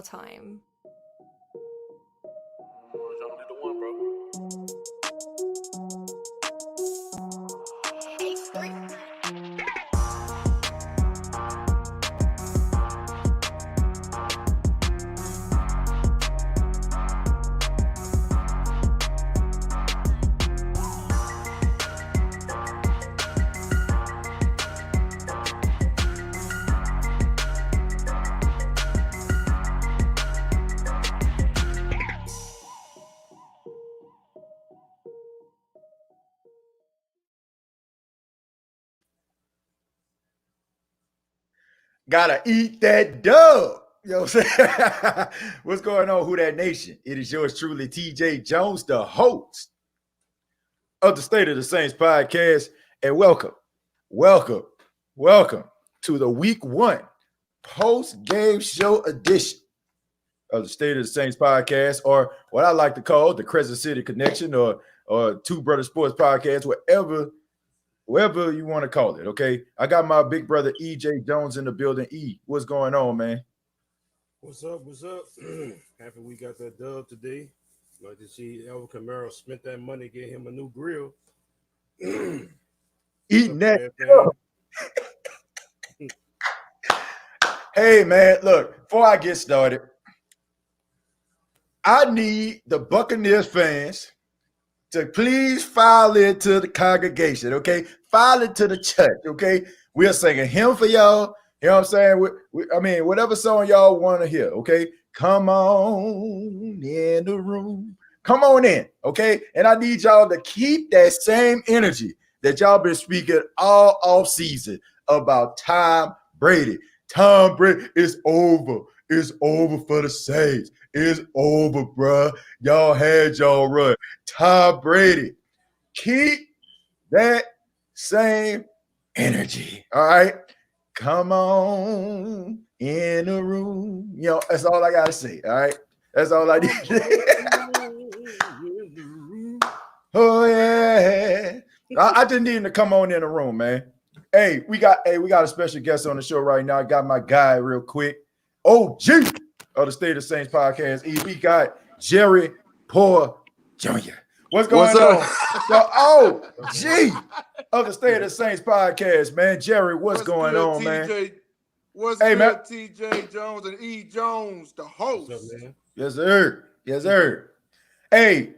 time. Gotta eat that dub. You know what I'm saying? What's going on, Who That Nation? It is yours truly, TJ Jones, the host of the State of the Saints podcast. And welcome to the week 1 post-game show edition of the State of the Saints podcast, or what I like to call the Crescent City Connection, or Two Brother Sports Podcast, whatever you want to call it, okay? I got my big brother EJ Jones in the building. E, what's going on, man? What's up? Happy we got that dub today. Like to see Elvin Kamara spent that money, get him a new grill. Eating that. Hey, man, look, before I get started, I need the Buccaneers fans to please file into the congregation, okay? File into the church, okay? We're singing hymn for y'all. You know what I'm saying? I mean, whatever song y'all want to hear, okay? Come on in the room. Come on in, okay? And I need y'all to keep that same energy that y'all been speaking all off season about Tom Brady. Tom Brady is over. It's over for the Saints. It's over, bruh. Y'all had y'all run. Tom Brady, keep that same energy, all right? Come on in the room. You know, that's all I got to say, all right? That's all I need. Oh, yeah. I just need him to come on in the room, man. Hey, we got a special guest on the show right now. I got my guy real quick. OG of the State of the Saints podcast. We got Jerry Poor Jr. What's going on? The OG of the State of the Saints podcast, man. Jerry, what's going on, TJ? man? What's good, man? TJ Jones and E Jones, the host. What's up, man? Yes, sir. Yes, sir. Hey,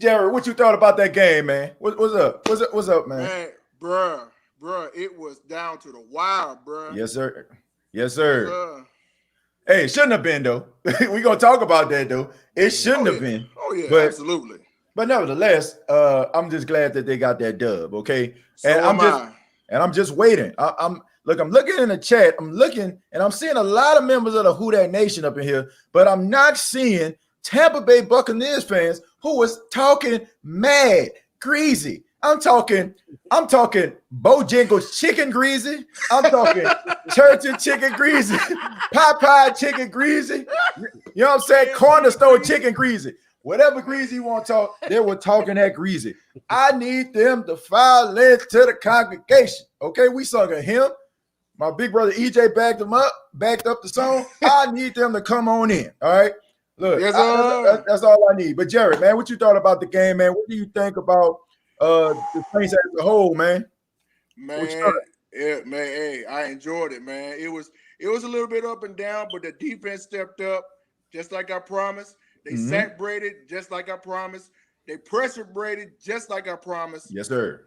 Jerry, what you thought about that game, man? What's up? What's up, man? Man, bruh, it was down to the wire, bruh. Yes, sir. Yes, sir. Hey, it shouldn't have been, though. We're going to talk about that, though. It shouldn't have been. Oh, yeah, but, absolutely. But nevertheless, I'm just glad that they got that dub, okay? So I'm just waiting. I'm looking in the chat. I'm looking, and I'm seeing a lot of members of the Who That Nation up in here, but I'm not seeing Tampa Bay Buccaneers fans who was talking mad, greasy. I'm talking Bojangles chicken greasy. I'm talking Churchill chicken greasy, Popeye chicken greasy. You know what I'm saying? Corner store chicken greasy. Whatever greasy you want to talk, they were talking that greasy. I need them to file into the congregation. Okay, we sung a hymn. My big brother EJ backed up the song. I need them to come on in. All right. Look, yes, that's all I need. But Jared, man, what you thought about the game, man? What do you think about the Saints as a whole, man? Hey, I enjoyed it, man. It was a little bit up and down, but the defense stepped up just like I promised. They sacked Brady just like I promised. They pressured Brady just like I promised. Yes, sir.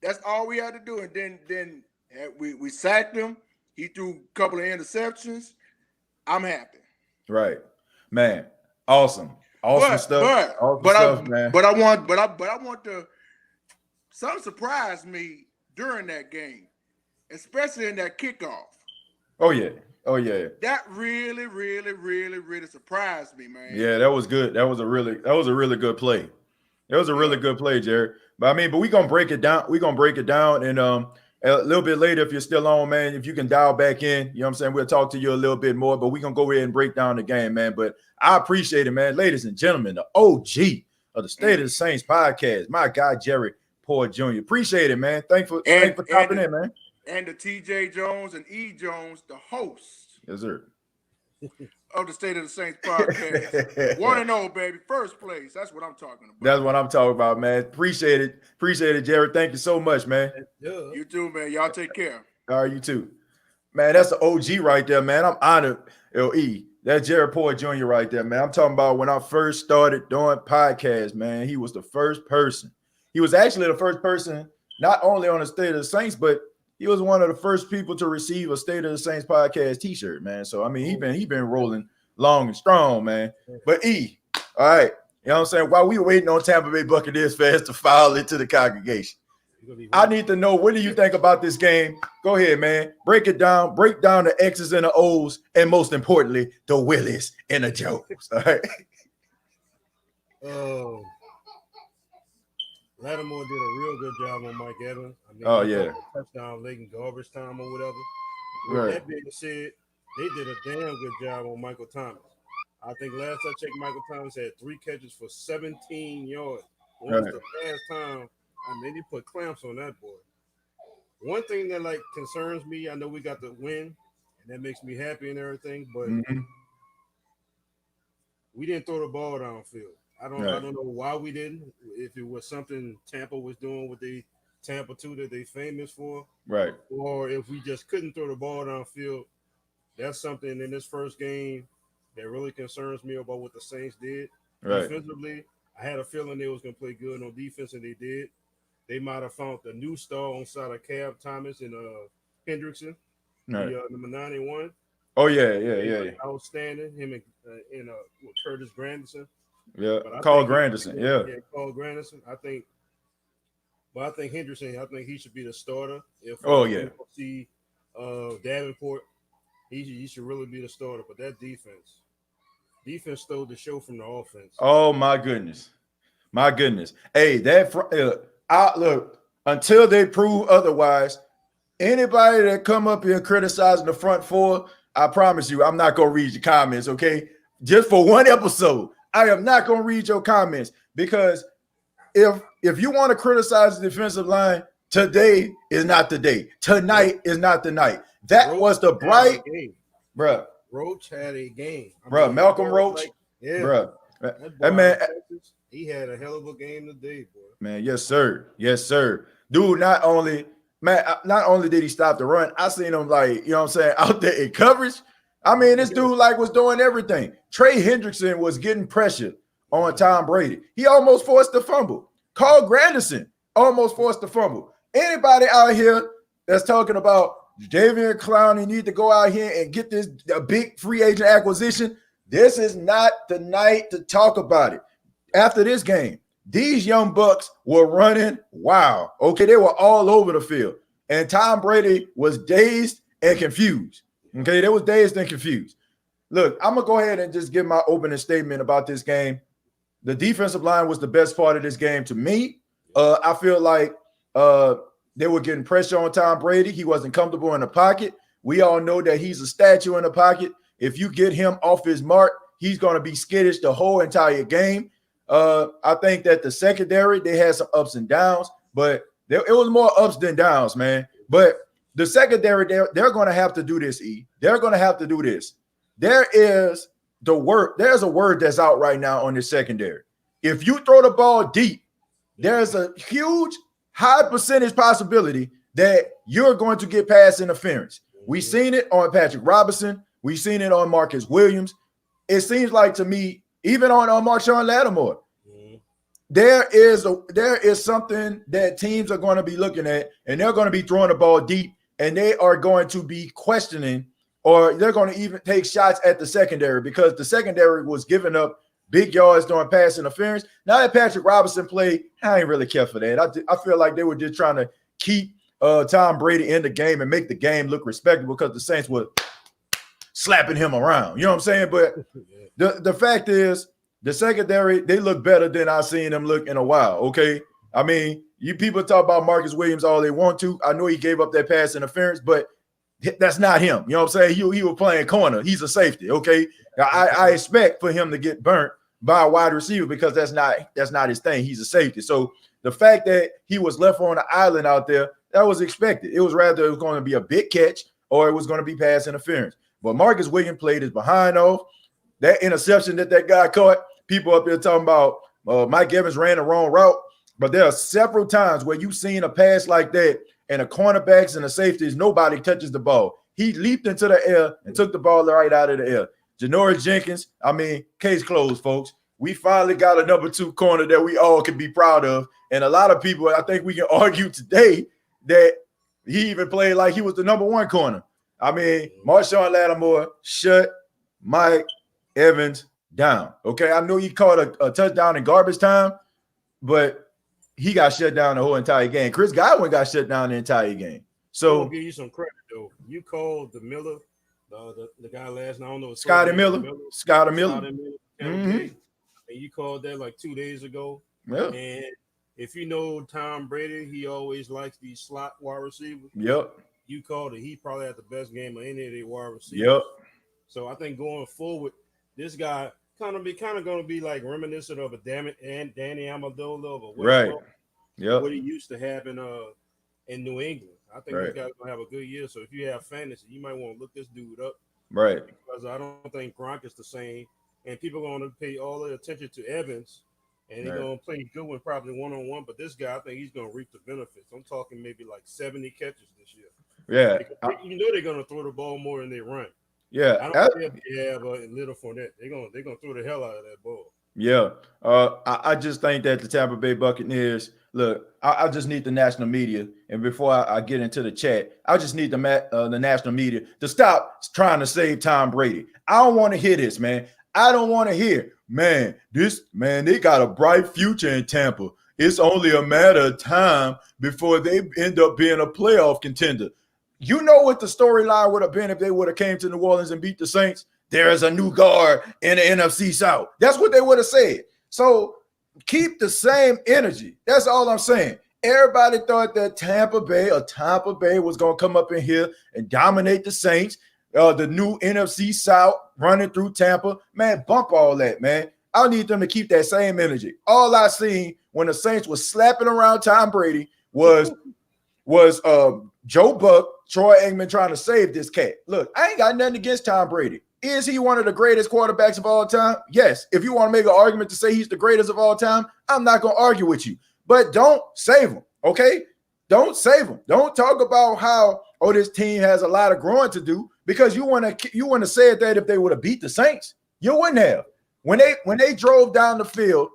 That's all we had to do. And then we sacked him. He threw a couple of interceptions. I'm happy. Right, man. Awesome stuff. Man. But I want to. Something surprised me during that game, especially in that kickoff. Oh yeah. That really surprised me, man. Yeah, that was good. That was a really good play. It was a really good play, Jared. But we're gonna break it down. And a little bit later, if you're still on, man, if you can dial back in, you know what I'm saying? We'll talk to you a little bit more, but we're gonna go ahead and break down the game, man. But I appreciate it, man. Ladies and gentlemen, the OG of the State of the Saints podcast, my guy Jerry Poor Jr. Appreciate it, man. Thanks for stopping in, man. And the TJ Jones and E Jones, the host. Yes, sir. of the State of the Saints podcast. 1-0, baby. First place. That's what I'm talking about. That's what I'm talking about, man. Appreciate it, Jared. Thank you so much, man. Yeah. You too, man. Y'all take care. All right, you too. Man, that's the OG right there, man. I'm honored, LE. That's Jared Poyer Jr. right there, man. I'm talking about when I first started doing podcasts, man. He was the first person. He was actually the first person, not only on the State of the Saints, but he was one of the first people to receive a State of the Saints podcast T-shirt, man. So I mean, he been rolling long and strong, man. But E, all right, you know what I'm saying? While we were waiting on Tampa Bay Buccaneers fans to file into the congregation, I need to know, what do you think about this game? Go ahead, man. Break it down. Break down the X's and the O's, and most importantly, the Willis and the Joes. All right. Lattimore did a real good job on Mike Evans. I mean, Oh, yeah. Touchdown late in garbage time or whatever. Right. With that being said, they did a damn good job on Michael Thomas. I think last I checked, Michael Thomas had 3 catches for 17 yards. When was the last time? I mean, they put clamps on that boy. One thing that concerns me, I know we got the win, and that makes me happy and everything, but we didn't throw the ball downfield. I don't know why we didn't. If it was something Tampa was doing with the Tampa 2 that they famous for, right? Or if we just couldn't throw the ball downfield, that's something in this first game that really concerns me about what the Saints did. Right. Defensively, I had a feeling they was going to play good on defense, and they did. They might have found the new star on side of Cab Thomas and Hendrickson, Right. the number 91. Oh yeah. Outstanding. Him and Curtis Granderson. Yeah, Carl Granderson. Yeah, Carl Granderson. I think Hendrickson. I think he should be the starter. If see Davenport, he should really be the starter. But that defense stole the show from the offense. Oh my goodness. Hey, look, until they prove otherwise, anybody that come up here criticizing the front four, I promise you, I'm not gonna read your comments. Okay, just for one episode, I am not gonna read your comments, because if you want to criticize the defensive line, today is not the day. Tonight is not the night. That Roach was the bright game, bro. Roach had a game, bro. Malcolm Roach, bro. That man, he had a hell of a game today, boy. Man, yes, sir. Dude, not only did he stop the run, I seen him out there in coverage. I mean, this dude was doing everything. Trey Hendrickson was getting pressure on Tom Brady. He almost forced the fumble. Carl Granderson almost forced the fumble. Anybody out here that's talking about Jadeveon Clowney need to go out here and get a big free agent acquisition, this is not the night to talk about it. After this game, these young Bucs were running wild. Okay, they were all over the field. And Tom Brady was dazed and confused. Okay, they was dazed and confused. Look, I'm going to go ahead and just give my opening statement about this game. The defensive line was the best part of this game to me. I feel like they were getting pressure on Tom Brady. He wasn't comfortable in the pocket. We all know that he's a statue in the pocket. If you get him off his mark, he's going to be skittish the whole entire game. I think that the secondary, they had some ups and downs, but it was more ups than downs, man. But the secondary, they're going to have to do this, E. They're going to have to do this. There's a word that's out right now on the secondary. If you throw the ball deep, there's a huge, high percentage possibility that you're going to get pass interference. We've seen it on Patrick Robinson. We've seen it on Marcus Williams. It seems like to me, even on Marshawn Lattimore, there is something that teams are going to be looking at, and they're going to be throwing the ball deep, and they are going to be questioning, or they're going to even take shots at the secondary, because the secondary was giving up big yards during pass interference. Now that Patrick Robinson played, I ain't really care for that. I feel like they were just trying to keep Tom Brady in the game and make the game look respectable, because the Saints were slapping him around. You know what I'm saying? But the fact is, the secondary, they look better than I've seen them look in a while, okay? I mean, you people talk about Marcus Williams all they want to. I know he gave up that pass interference, but that's not him. You know what I'm saying? He was playing corner. He's a safety, okay? I expect for him to get burnt by a wide receiver, because that's not his thing. He's a safety. So the fact that he was left on the island out there, that was expected. It was going to be a big catch, or it was going to be pass interference. But Marcus Williams played his behind off. that interception that guy caught, people up there talking about Mike Evans ran the wrong route. But there are several times where you've seen a pass like that, and the cornerbacks and the safeties, nobody touches the ball. He leaped into the air and took the ball right out of the air. Janoris Jenkins, I mean, case closed, folks. We finally got a number 2 corner that we all can be proud of. And a lot of people, I think we can argue today that he even played like he was the number 1 corner. I mean, Marshawn Lattimore shut Mike Evans down. Okay, I know he caught a touchdown in garbage time, but he got shut down the whole entire game. Chris Godwin got shut down the entire game. So I'll give you some credit though. You called the Miller, the guy last night. I don't know. Scotty Miller. And you called that like 2 days ago. Yeah. And if you know Tom Brady, he always likes these slot wide receivers. Yep. You called it. He probably had the best game of any of the wide receivers. Yep. So I think going forward, this guy kind of going to be like reminiscent of a Danny Amendola of a right. Yep. What he used to have in New England. I think this guy's gonna have a good year. So if you have fantasy, you might want to look this dude up. Right. Because I don't think Gronk is the same, and people are going to pay all their attention to Evans, and he's going to play good one probably one-on-one. But this guy, I think he's going to reap the benefits. I'm talking maybe like 70 catches this year. Yeah. You know they're going to throw the ball more than they run. Yeah. I don't care if they have Little Fournette. They're going to throw the hell out of that ball. Yeah. I just think that the Tampa Bay Buccaneers, look, I just need the national media. And before I get into the chat, I just need the national media to stop trying to save Tom Brady. I don't want to hear this, man. I don't want to hear, they got a bright future in Tampa. It's only a matter of time before they end up being a playoff contender. You know what the storyline would have been if they would have came to New Orleans and beat the Saints? There is a new guard in the NFC South. That's what they would have said. So keep the same energy. That's all I'm saying. Everybody thought that Tampa Bay was going to come up in here and dominate the Saints. The new NFC South running through Tampa. Man, bump all that, man. I need them to keep that same energy. All I seen when the Saints was slapping around Tom Brady was Joe Buck, Troy Aikman trying to save this cat. Look, I ain't got nothing against Tom Brady. Is he one of the greatest quarterbacks of all time? Yes. If you want to make an argument to say he's the greatest of all time, I'm not going to argue with you. But don't save him, okay? Don't save him. Don't talk about how, this team has a lot of growing to do, because you want to say that if they would have beat the Saints. You wouldn't have. When they drove down the field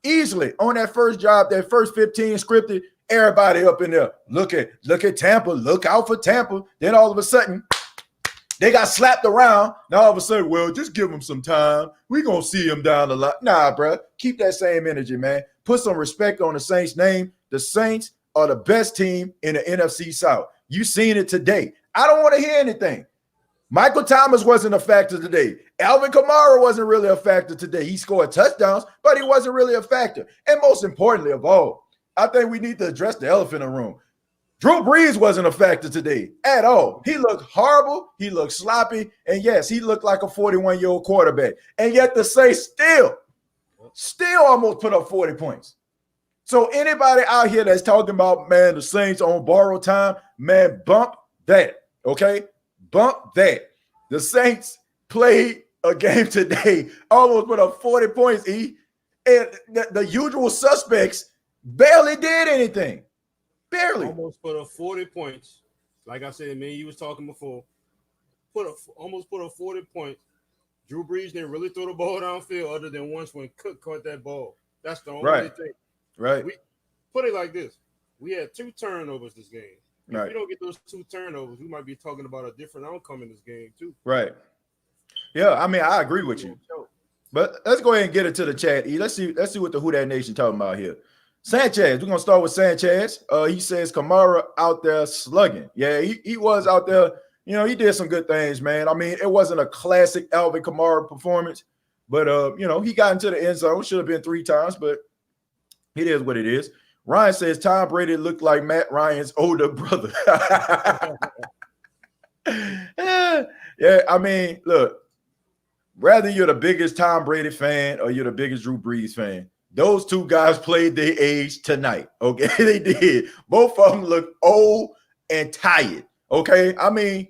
easily on that first job, that first 15 scripted, everybody up in there, look at Tampa, look out for Tampa. Then all of a sudden, they got slapped around. Now all of a sudden, well, just give them some time. We're going to see them down the line. Nah, bro. Keep that same energy, man. Put some respect on the Saints' name. The Saints are the best team in the NFC South. You seen it today. I don't want to hear anything. Michael Thomas wasn't a factor today. Alvin Kamara wasn't really a factor today. He scored touchdowns, but he wasn't really a factor. And most importantly of all, I think we need to address the elephant in the room. Drew Brees wasn't a factor today at all. He looked horrible. He looked sloppy. And yes, he looked like a 41-year-old quarterback. And yet the Saints still almost put up 40 points. So anybody out here that's talking about, man, the Saints on borrowed time, man, bump that, okay? Bump that. The Saints played a game today, almost put up 40 points, and the usual suspects barely did anything. Barely. Almost put up 40 points. Like I said, man, you was talking before. Almost put up 40 points. Drew Brees didn't really throw the ball downfield other than once when Cook caught that ball. That's the only thing. Right. We put it like this. We had 2 turnovers this game. If we don't get those 2 turnovers, we might be talking about a different outcome in this game too. Right. Yeah, I mean, I agree with you. But let's go ahead and get it to the chat. Let's see what the Who Dat Nation talking about here. Sanchez, we're gonna start with Sanchez. He says Kamara out there slugging. Yeah, he was out there. You know, he did some good things, man. I mean, it wasn't a classic Alvin Kamara performance, but he got into the end zone. Should have been 3 times, but it is what it is. Ryan says Tom Brady looked like Matt Ryan's older brother. Yeah, I mean, look, whether you're the biggest Tom Brady fan or you're the biggest Drew Brees fan, those 2 guys played their age tonight, okay? They did. Both of them look old and tired, okay? I mean,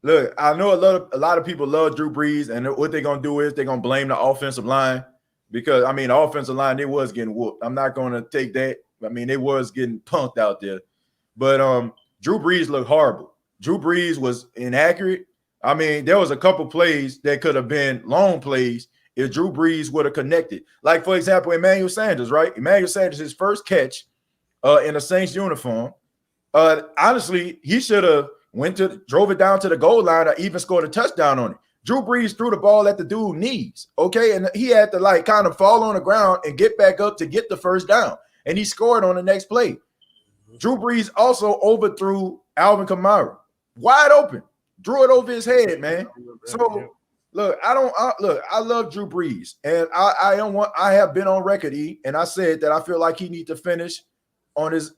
Look, I know a lot of people love Drew Brees, and what they're gonna do is they're gonna blame the offensive line because I mean the offensive line they was getting whooped. I'm not gonna take that. I mean they was getting punked out there, but Drew Brees looked horrible. Drew Brees was inaccurate. I mean there was a couple plays that could have been long plays if Drew Brees would have connected. Like for example, Emmanuel Sanders, right? Emmanuel Sanders, his first catch in a Saints uniform. Honestly, he should have drove it down to the goal line or even scored a touchdown on it. Drew Brees threw the ball at the dude's knees, okay? And he had to like kind of fall on the ground and get back up to get the first down. And he scored on the next play. Drew Brees also overthrew Alvin Kamara. Wide open. Drew it over his head, man. So look, I love Drew Brees. And I have been on record, and I said that I feel like he needs to finish on his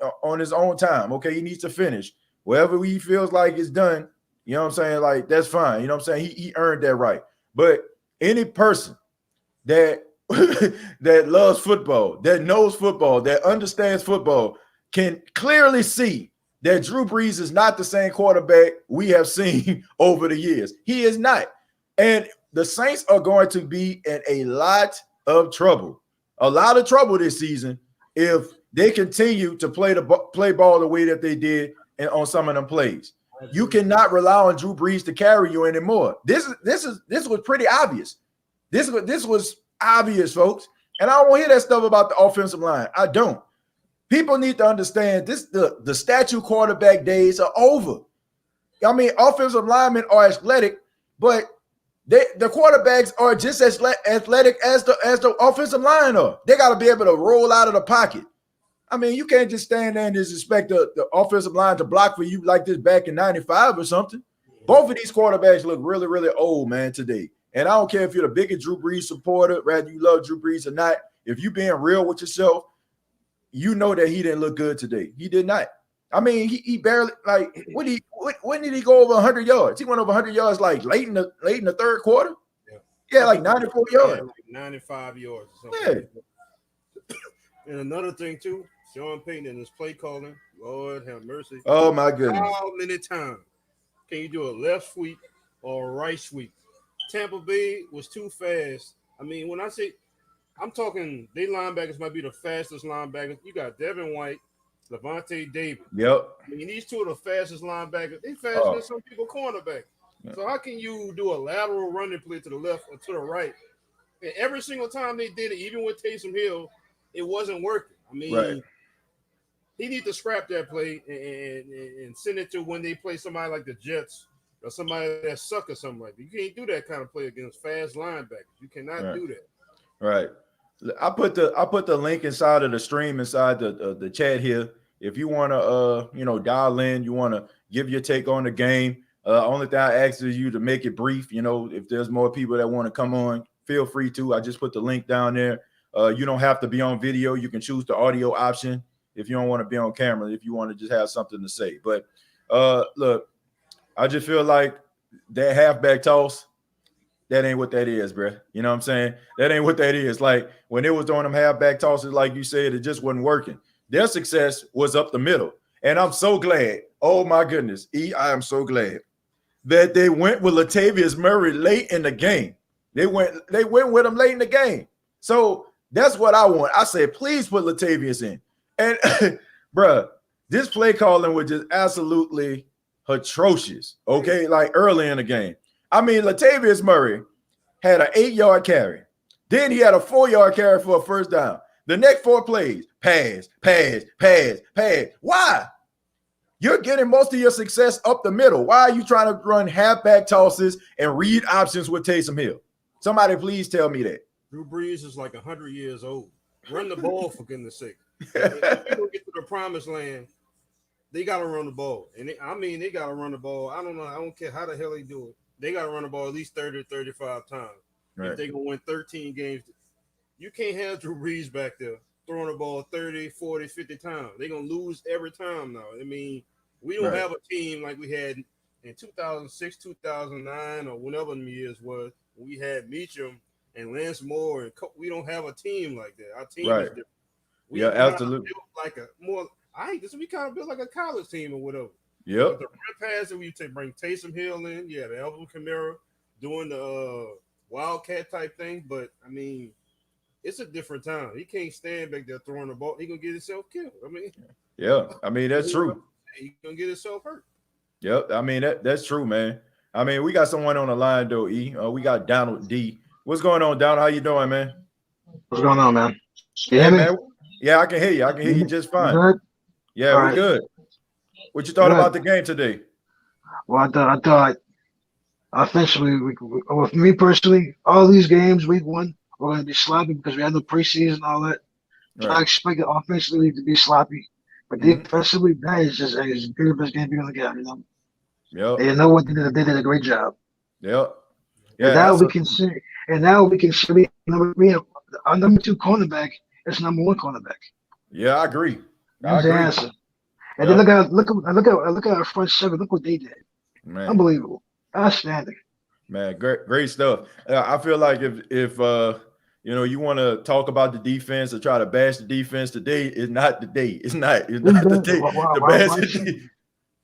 own time. Okay, he needs to finish. Wherever he feels like it's done, you know what I'm saying? Like, that's fine. You know what I'm saying? He earned that right. But any person that that loves football, that knows football, that understands football, can clearly see that Drew Brees is not the same quarterback we have seen over the years. He is not. And the Saints are going to be in a lot of trouble this season if they continue to play ball the way that they did on some of them plays. You cannot rely on Drew Brees to carry you anymore. This was pretty obvious. This was obvious, folks. And I don't want to hear that stuff about the offensive line. I don't. People need to understand this. The statue quarterback days are over. I mean, offensive linemen are athletic, but the quarterbacks are just as athletic as the offensive line are. They got to be able to roll out of the pocket. I mean, you can't just stand there and just expect the offensive line to block for you like this back in 95 or something. Both of these quarterbacks look really, really old, man, today. And I don't care if you're the biggest Drew Brees supporter, rather you love Drew Brees or not. If you're being real with yourself, you know that he didn't look good today. He did not. I mean, he barely like when did he go over 100 yards? He went over 100 yards like late in the third quarter. Yeah, like 94 yards. Like 95 yards or something. Yeah. And another thing too, Sean Payton and his play calling. Lord have mercy. Oh my goodness. How many times can you do a left sweep or a right sweep? Tampa Bay was too fast. I mean, when I say I'm talking, they linebackers might be the fastest linebackers. You got Devin White, Levante David. Yep. I mean, these two are the fastest linebackers. They faster than some people cornerback. Yep. So how can you do a lateral running play to the left or to the right? And every single time they did it, even with Taysom Hill, it wasn't working. I mean, he needs to scrap that play and send it to when they play somebody like the Jets or somebody that suck or something like that. You can't do that kind of play against fast linebackers. You cannot do that. Right. I put the link inside of the stream inside the chat here. If you want to dial in, you want to give your take on the game. Only thing I ask is you to make it brief. You know, if there's more people that want to come on, feel free to. I just put the link down there. You don't have to be on video. You can choose the audio option if you don't want to be on camera, if you want to just have something to say. But look, I just feel like that halfback toss, that ain't what that is, bro. You know what I'm saying? That ain't what that is. Like when they was doing them halfback tosses, like you said, it just wasn't working. Their success was up the middle. And I'm so glad. Oh my goodness. I am so glad that they went with Latavius Murray late in the game. They went with him late in the game. So that's what I want. I said, please put Latavius in. And bruh, this play calling was just absolutely atrocious. Okay, like early in the game. I mean, Latavius Murray had an 8-yard carry. Then he had a 4-yard carry for a first down. The next 4 plays, pass. Why? You're getting most of your success up the middle. Why are you trying to run halfback tosses and read options with Taysom Hill? Somebody please tell me that. Drew Brees is like 100 years old. Run the ball for goodness sake. If people get to the promised land, they got to run the ball. And they got to run the ball. I don't know. I don't care how the hell they do it. They got to run the ball at least 30 to 35 times. Right. If they're going to win 13 games, you can't have Drew Brees back there throwing the ball 30, 40, 50 times. They're going to lose every time now. I mean, we don't have a team like we had in 2006, 2009, or whenever the years was. We had Meacham and Lance Moore. And we don't have a team like that. Our team is different. Absolutely. We kind of built like a college team or whatever. Yep. But the run pass that we bring Taysom Hill in, yeah, the Alvin Kamara doing the wildcat type thing. But I mean, it's a different time. He can't stand back there throwing the ball. He gonna get himself killed. I mean, yeah. I mean, that's true. He gonna get himself hurt. Yep. I mean, that's true, man. I mean, we got someone on the line though. We got Donald D. What's going on, Donald? How you doing, man? What's going on, man? Can you Hey, hear me? man. Yeah, I can hear you. I can hear you just fine. Good? Yeah, All we right. good. What you thought Good. about the game today? Well, I thought offensively, with me personally, all these games, week one, we're going to be sloppy because we had no preseason and all that. So I expected offensively to be sloppy. But defensively, that is just as good of a game you're going to get, you know? Yep. And you know what? They did a great job. Yep. Yeah. And now we can say, we have our number 2 cornerback is number 1 cornerback. Yeah, I agree. That's the answer. And then look at our front seven. Look what they did. Man. Unbelievable. Outstanding. Man, great stuff. I feel like if you want to talk about the defense or try to bash the defense, today is not the day. It's not the day.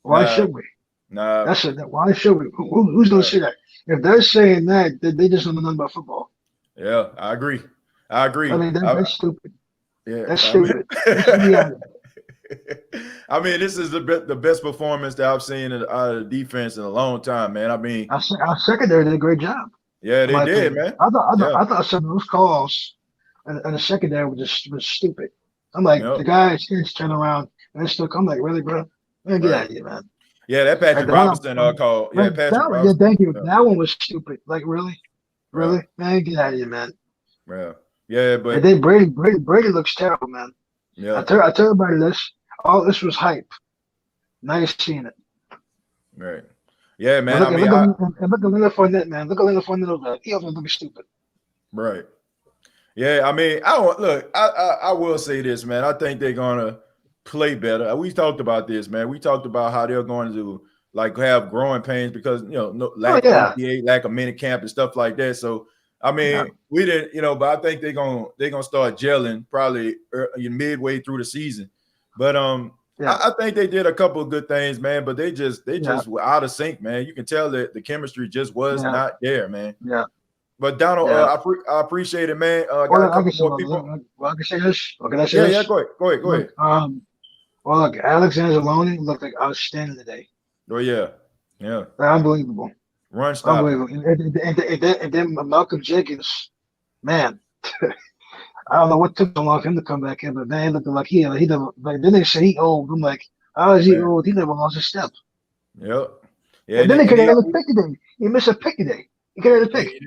Why should we? Nah. Why should we? Who's going to say that? If they're saying that, they just don't know nothing about football. Yeah, I agree. I mean, that's stupid. Yeah, that's stupid. I mean, this is the best performance that I've seen out of the defense in a long time, man. I mean, our secondary did a great job. Yeah, they did, man. I thought some of those calls and the secondary was stupid. I'm like, the guy's hands turn around and it's still. I'm like, really, bro? Man, get out of here, man. Yeah, that Patrick Robinson call. Yeah, Patrick Robinson. Yeah, thank you. That one was stupid. Like, really, man, get out of here, man. Yeah, but and then Brady looks terrible, man. Yeah, I tell everybody this. All this was hype. Now you're seeing it. Right. Yeah, man. Look at Leonard Fournette, man. Look at Leonard Fournette over there. He also looking stupid. Right. Yeah, I mean, I will say this, man. I think they're gonna play better. We talked about this, man. We talked about how they're going to have growing pains because lack of OTA, lack of mini camp and stuff like that. So I mean, we didn't, but I think they're gonna start gelling probably midway through the season. But I think they did a couple of good things, man. But they just were out of sync, man. You can tell that the chemistry just was not there, man. Yeah. But Donald, I appreciate it, man. I got a couple more people. Well, I can say this. Can I say this? Yeah, go ahead. Well, look, Alexander Loney looked like outstanding today. Oh yeah. Unbelievable. Run stop. Unbelievable. And then Malcolm Jenkins, man. I don't know what took so long for him to come back in, but man, looking like he never. Like then they say he old. I'm like, how is he old? He never lost a step. Yep. Yeah. And then they could have had a pick today. He missed a pick today. He could have had a pick.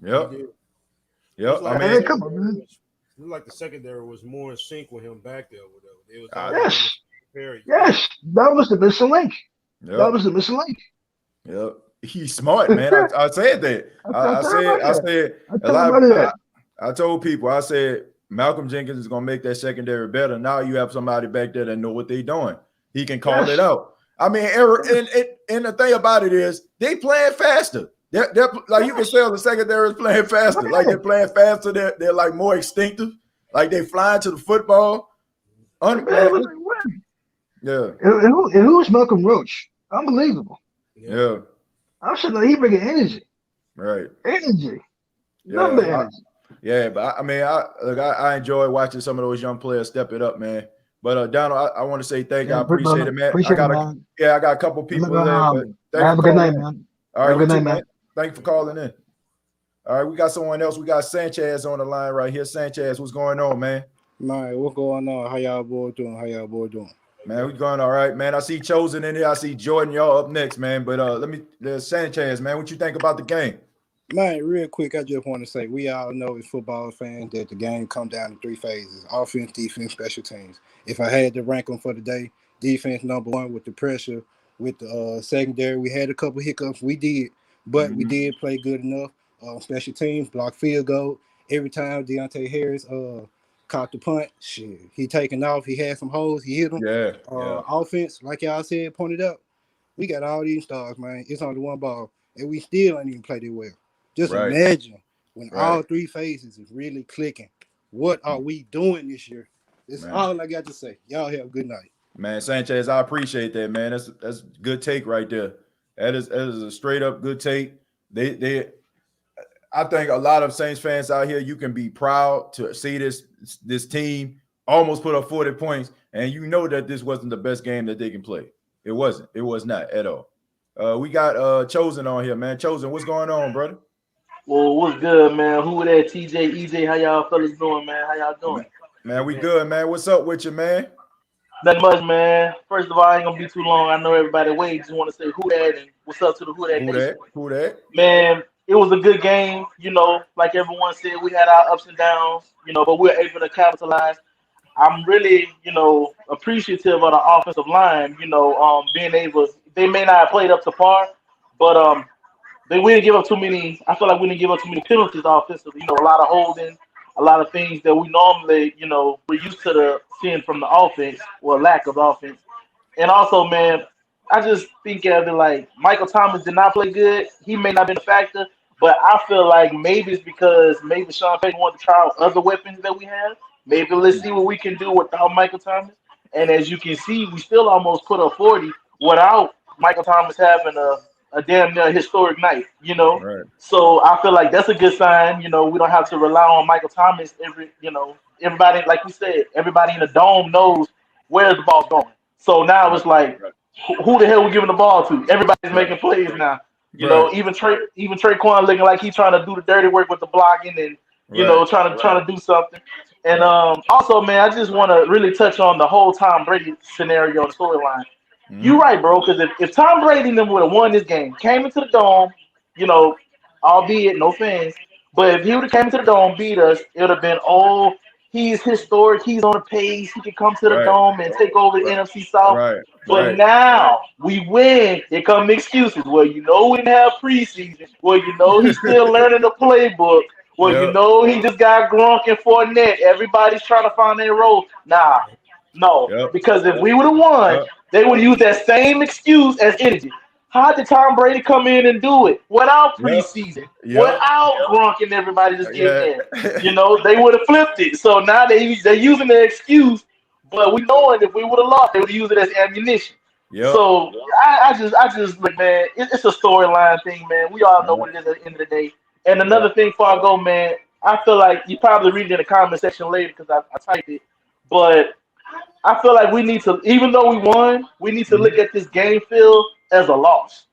Yep. Like, I mean, come on, man. It looked like the secondary was more in sync with him back there. It was yes, that was the missing link. Yep. That was the missing link. Yep. He's smart, man. I said that. I said a lot. I told people, I said Malcolm Jenkins is gonna make that secondary better. Now you have somebody back there that know what they're doing. He can call it out. I mean, and the thing about it is they playing faster. They're like you can tell the secondary is playing faster. Like they're playing faster. They're like more instinctive. Like they flying to the football. Yeah. And who's Malcolm Roach? Unbelievable. Yeah. I'm saying like, he bringing energy. Right. Energy. Yeah. Yeah, but I mean, I enjoy watching some of those young players step it up, man. But Donald, I want to say thank you. I appreciate it, man. I got a couple people there. But have a good night, man. All right, good night, man. Thank you for calling in. All right, we got someone else. We got Sanchez on the line right here. Sanchez, what's going on, man? Man, what's going on? How y'all boy doing? Man, we going all right, man. I see Chosen in here. I see Jordan. Y'all up next, man. But there's Sanchez, man. What you think about the game? Man, real quick, I just want to say we all know as football fans that the game come down to 3 phases: offense, defense, special teams. If I had to rank them for the day, defense number 1 with the pressure, with the secondary. We had a couple hiccups. We did, but we did play good enough. Special teams, block field goal. Every time Deontay Harris caught the punt, shit, he taking off. He had some holes. He hit them. Offense, like y'all said, pointed up. We got all these stars, man. It's only one ball, and we still ain't even played it well. Just imagine when all 3 phases is really clicking. What are we doing this year? That's all I got to say. Y'all have a good night. Man, Sanchez, I appreciate that, man. That's good take right there. That is a straight up good take. I think a lot of Saints fans out here, you can be proud to see this team almost put up 40 points, and you know that this wasn't the best game that they can play. It wasn't. It was not at all. We got Chosen on here, man. Chosen, what's going on, brother? Well, what's good, man? Who that? TJ, EJ, how y'all fellas doing, man? How y'all doing? Man, we good, man. What's up with you, man? Nothing much, man. First of all, I ain't gonna be too long. I know everybody waits. Just want to say who that and what's up to the who that nation. Who that? Man, it was a good game. You know, like everyone said, we had our ups and downs. You know, but we were able to capitalize. I'm really, appreciative of the offensive line. Being able, they may not have played up to par, but we didn't give up too many. I feel like we didn't give up too many penalties offensively. A lot of holding, a lot of things that we normally, we're used to seeing from the offense or lack of offense. And also, man, I just think of it like Michael Thomas did not play good. He may not have been a factor, but I feel like maybe it's because maybe Sean Payton wanted to try out other weapons that we have. Maybe let's see what we can do without Michael Thomas. And as you can see, we still almost put up 40 without Michael Thomas having a damn near historic night, Right. So I feel like that's a good sign. We don't have to rely on Michael Thomas. Everybody, like we said, everybody in the dome knows where the ball's going. So now it's like, who the hell we giving the ball to? Everybody's making plays now. Even Traquan looking like he's trying to do the dirty work with the blocking and trying to do something. And also, man, I just want to really touch on the whole Tom Brady scenario and storyline. You're right, bro. Because if Tom Brady and them would have won this game, came into the dome, albeit no fans, but if he would have came into the dome, beat us, it would have been, he's historic. He's on the pace. He could come to the dome and take over the NFC South. Right. But now we win. Here come the excuses. Well, we didn't have preseason. Well, he's still learning the playbook. Well, he just got Gronk and Fournette. Everybody's trying to find their role. No. Because if we would have won, they would use that same excuse as energy. How did Tom Brady come in and do it without preseason, without Gronk and everybody just getting there? They would have flipped it. So now they're using the excuse, but we knowing if we would have lost, they would use it as ammunition. Yep. So I just look, man, it's a storyline thing, man. We all know what it is at the end of the day. And another thing before I go, man, I feel like you probably read it in the comment section later because I typed it, but I feel like we need to, even though we won, we need to look at this game field as a loss.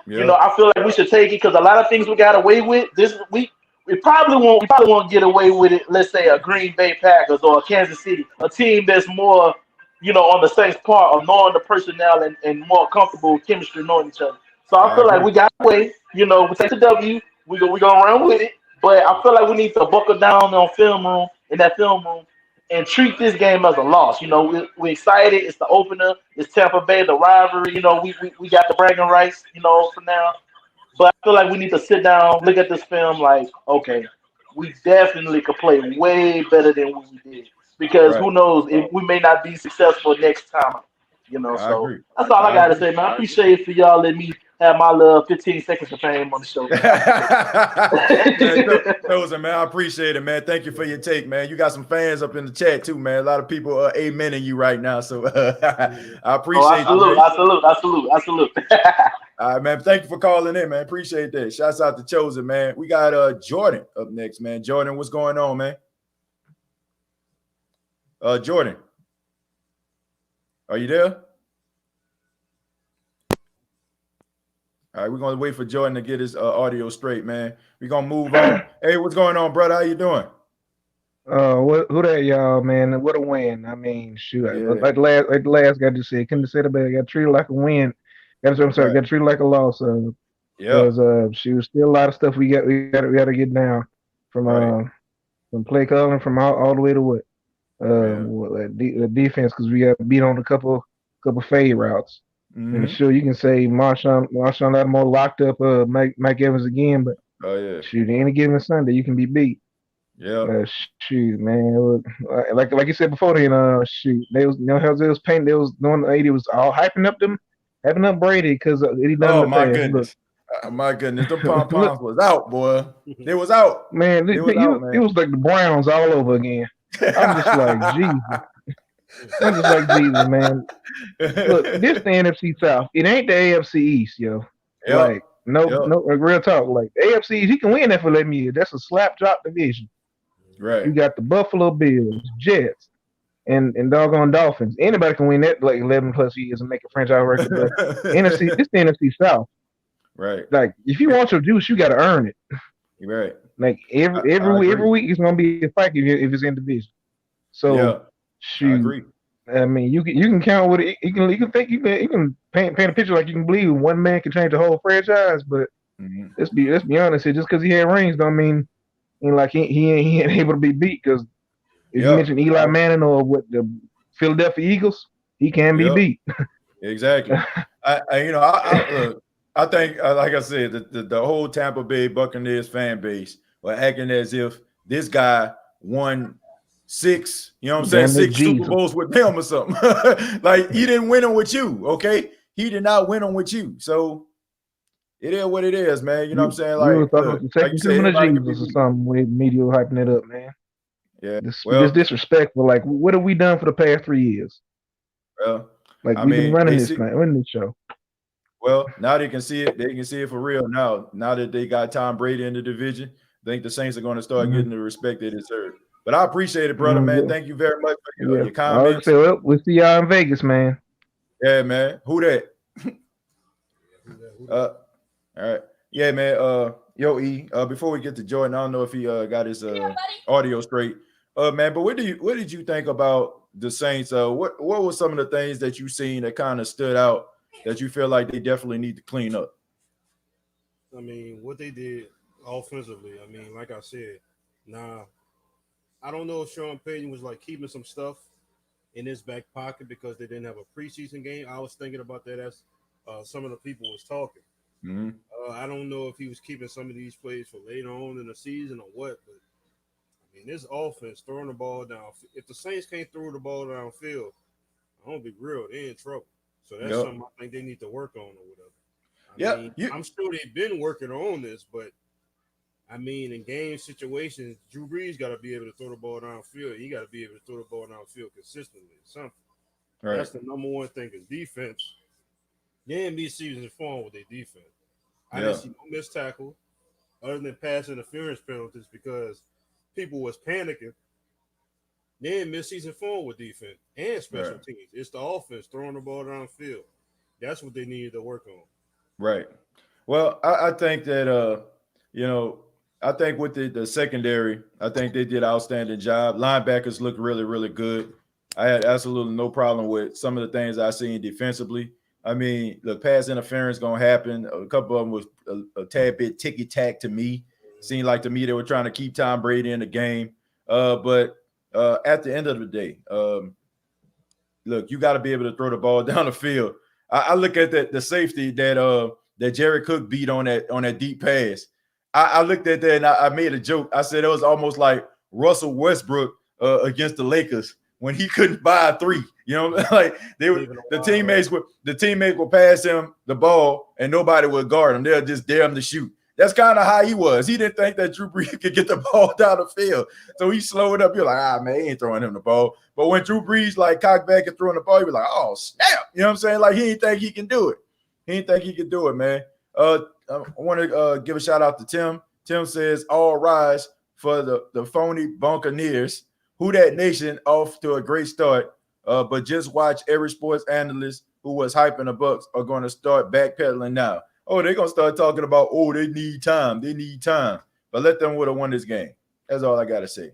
I feel like we should take it because a lot of things we got away with this week. We probably won't get away with it. Let's say a Green Bay Packers or a Kansas City, a team that's more, on the Saints' part of knowing the personnel and more comfortable with chemistry, knowing each other. So I feel like we got away. We take the W. We're gonna run with it. But I feel like we need to buckle down in that film room, and treat this game as a loss. We're excited. It's the opener. It's Tampa Bay, the rivalry. We got the bragging rights, for now. But I feel like we need to sit down, look at this film like, okay, we definitely could play way better than what we did. Because who knows, if we may not be successful next time. So that's all I got to say, man. I appreciate it for y'all letting me have my little 15 seconds of fame on the show. Man, I appreciate it, man. Thank you for your take, man. You got some fans up in the chat too, man. A lot of people are amening you right now, so I appreciate you. I salute. All right, man. Thank you for calling in, man. Appreciate that. Shouts out to Chosen, man. We got Jordan up next, man. Jordan, what's going on, man? Jordan, are you there? All right, we're going to wait for Jordan to get his audio straight, man. We're going to move on. Hey, what's going on, brother? How you doing? Who that, y'all, man? What a win. I mean, shoot. Yeah. Like the last guy just said, couldn't have said it better. Got treated like a win. That's what I'm saying. Got treated like a loss. Because still a lot of stuff we got to get down from play calling from all the way to what? The defense, because we got beat on a couple fade routes. And sure, you can say Marshawn Lattimore locked up Mike Evans again, but shoot, any given Sunday you can be beat. Shoot, man, like you said before, then shoot, they was painting, they was doing it was all hyping up Brady because he done. Oh my goodness. My goodness, the pom-poms was out, boy. It was out. Man, it was like the Browns all over again. I'm just like, Jesus. I'm just like Jesus, man. Look, this the NFC South. It ain't the AFC East, yo. Like, no, like, real talk. Like, the AFC East, he can win that for 11 years. That's a slap drop division. Right. You got the Buffalo Bills, Jets, and doggone Dolphins. Anybody can win that like 11 plus years and make a franchise record. But NFC, this the NFC South. Right. Like, if you want your juice, you got to earn it. Right. Like every week it's gonna be a fight if it's in division. So shoot, I agree. I mean, you can count with it. You can paint a picture like you can believe one man can change the whole franchise. But let's be honest here. Just because he had rings don't mean like he ain't able to be beat. Because if you mention Eli Manning or what the Philadelphia Eagles, he can be beat. Exactly. I think, like I said, the whole Tampa Bay Buccaneers fan base were acting as if this guy won 6, you know what I'm saying, 6 Super Bowls with them or something. Like, he didn't win them with you, okay? He did not win them with you. So it is what it is, man. You know what I'm saying? Like, like you said, Jesus or something with media hyping it up, man. Yeah. This disrespectful. Like, what have we done for the past 3 years? Well, like we've been running this show. Well, now they can see it. They can see it for real now. Now that they got Tom Brady in the division, I think the Saints are going to start getting the respect they deserve. But I appreciate it, brother, man. Thank you very much for your comments. We'll see y'all in Vegas, man. Yeah, man. Who that? All right. Yeah, man. Yo, E. Before we get to Jordan, I don't know if he got his audio straight. Man, but what did you think about the Saints? What were some of the things that you seen that kind of stood out that you feel like they definitely need to clean up? I mean, what they did offensively, I mean, like I said, I don't know if Sean Payton was like keeping some stuff in his back pocket because they didn't have a preseason game. I was thinking about that as some of the people was talking. I don't know if he was keeping some of these plays for later on in the season or what, but I mean, this offense throwing the ball down. If the Saints can't throw the ball downfield, I'm gonna be real, they're in trouble. So that's something I think they need to work on or whatever. I mean, I'm sure they've been working on this, but I mean, in game situations, Drew Brees got to be able to throw the ball downfield. He got to be able to throw the ball downfield consistently or something. Right. That's the number one thing is defense. They didn't be season form with their defense. I didn't see no missed tackle other than pass interference penalties because people was panicking. They didn't miss season form with defense and special teams. It's the offense throwing the ball downfield. That's what they needed to work on. Right. Well, I think that I think with the secondary, I think they did an outstanding job. Linebackers looked really, really good. I had absolutely no problem with some of the things I seen defensively. I mean, the pass interference going to happen. A couple of them was a tad bit ticky-tack to me. Seemed like to me they were trying to keep Tom Brady in the game. But at the end of the day, look, you got to be able to throw the ball down the field. I look at the safety that Jared Cook beat on that deep pass. I looked at that and I made a joke. I said it was almost like Russell Westbrook against the Lakers when he couldn't buy a 3. You know, like the teammates would pass him the ball and nobody would guard him. They'll just dare him to shoot. That's kind of how he was. He didn't think that Drew Brees could get the ball down the field. So he slowed up. You're like, man, he ain't throwing him the ball. But when Drew Brees like cocked back and throwing the ball, he was like, oh, snap. You know what I'm saying? Like he didn't think he can do it. He didn't think he could do it, man. I want to give a shout out to Tim. Tim says, all rise for the phony Buccaneers. Who that nation off to a great start. But just watch every sports analyst who was hyping the Bucs are going to start backpedaling now. Oh, they're going to start talking about, they need time. They need time. But let them would have won this game. That's all I got to say.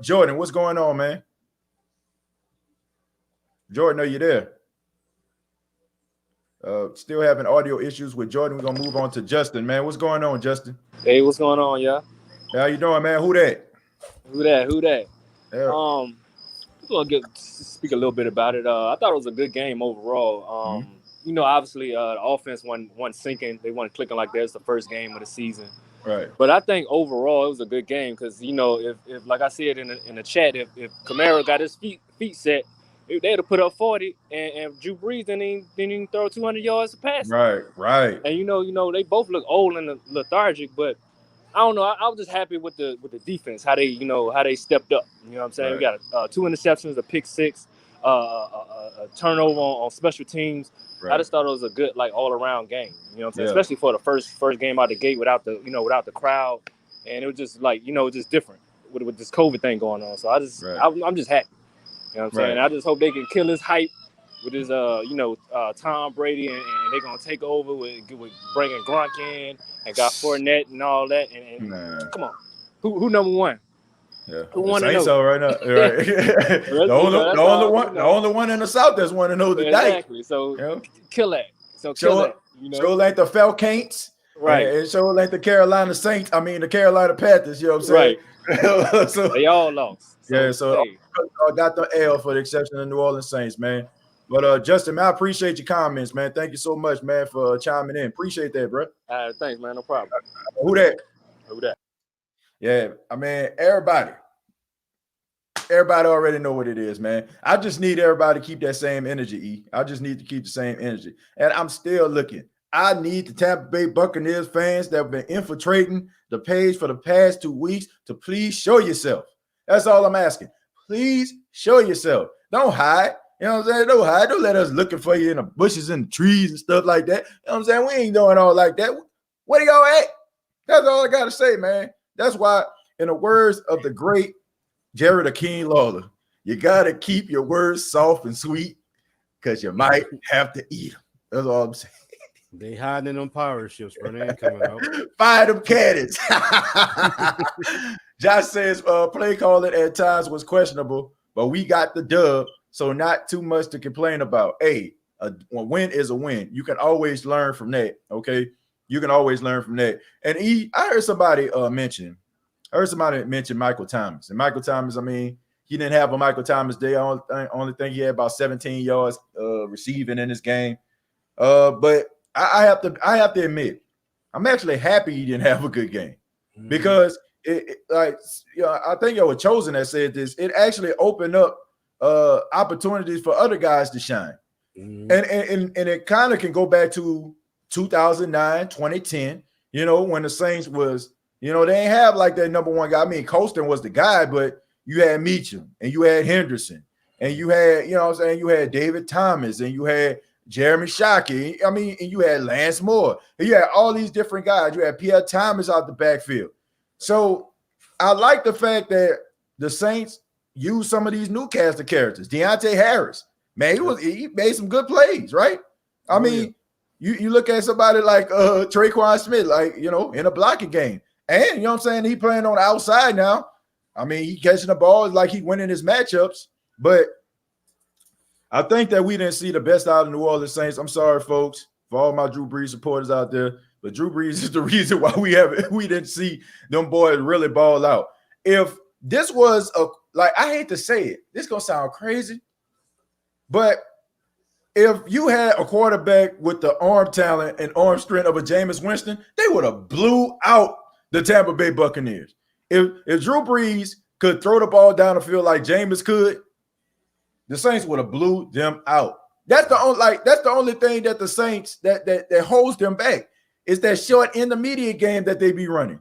Jordan, what's going on, man? Jordan, are you there? Still having audio issues with Jordan. We're going to move on to Justin, man. What's going on, Justin? Hey, what's going on, y'all? How you doing, man? Who that? Who that? Yeah. I'm going to speak a little bit about it. I thought it was a good game overall. You know, obviously, the offense wasn't sinking. They weren't clicking like that. It's the first game of the season. Right. But I think overall it was a good game because, you know, if like I said in the chat, if Kamara got his feet set, they'd have put up 40, and Drew Brees didn't even throw 200 yards to pass. Right. And, you know, they both look old and lethargic, but I don't know. I was just happy with the defense, how they stepped up. You know what I'm saying? Right. We got 2 interceptions, a pick 6. a turnover on special teams. Right. I just thought it was a good like all around game. You know what I'm saying? Especially for the first game out the gate without the crowd, and it was just like just different with this COVID thing going on. So I'm just happy. You know what I'm saying? I just hope they can kill his hype with his Tom Brady and they're gonna take over with bringing Gronk in and got Fournette and all that. And come on, who number one? Yeah, who won to know? So right now, right. the only one in the South that's want to know today. Exactly. So kill that. So kill that. Show like the Falcons, right? And show like the Carolina Saints. I mean the Carolina Panthers. You know what I'm saying? Right. So they all lost. So I got the L for the exception of New Orleans Saints, man. But Justin, man, I appreciate your comments, man. Thank you so much, man, for chiming in. Appreciate that, bro. Thanks, man. No problem. Who that? Who that? Yeah, I mean, everybody already know what it is, man. I just need everybody to keep that same energy, E. I just need to keep the same energy. And I'm still looking. I need the Tampa Bay Buccaneers fans that have been infiltrating the page for the past 2 weeks to please show yourself. That's all I'm asking. Please show yourself. Don't hide. You know what I'm saying? Don't hide. Don't let us looking for you in the bushes and the trees and stuff like that. You know what I'm saying? We ain't doing all like that. Where y'all at? That's all I got to say, man. That's why, in the words of the great Jared Akeem Lawler, you got to keep your words soft and sweet because you might have to eat them. That's all I'm saying. They hiding in them pirate ships, bro. They ain't coming out. Fire them caddies. Josh says play calling at times was questionable, but we got the dub, so not too much to complain about. Hey, a win is a win. You can always learn from that, okay? You can always learn from that. And I heard somebody mention Michael Thomas. And Michael Thomas, I mean, he didn't have a Michael Thomas day. I only think he had about 17 yards receiving in this game. But I have to admit, I'm actually happy he didn't have a good game because I think it was Chosen that said this. It actually opened up opportunities for other guys to shine. And it kind of can go back to 2009, 2010, when the Saints was, they ain't have like that number one guy. I mean, Colston was the guy, but you had Meacham and you had Henderson and you had, you had David Thomas and you had Jeremy Shockey. I mean, and you had Lance Moore. And you had all these different guys. You had Pierre Thomas out the backfield. So I like the fact that the Saints used some of these new cast of characters. Deontay Harris, man, he made some good plays, right? I mean, you look at somebody like Traquan Smith, like, in a blocking game. And, he playing on the outside now. I mean, he catching the ball like he winning his matchups. But I think that we didn't see the best out of New Orleans Saints. I'm sorry, folks, for all my Drew Brees supporters out there. But Drew Brees is the reason why we didn't see them boys really ball out. If this was I hate to say it, this gonna sound crazy, but if you had a quarterback with the arm talent and arm strength of a Jameis Winston, they would have blew out the Tampa Bay Buccaneers. If Drew Brees could throw the ball down the field like Jameis could, the Saints would have blew them out. That's the only thing that the Saints that holds them back is that short intermediate game that they be running.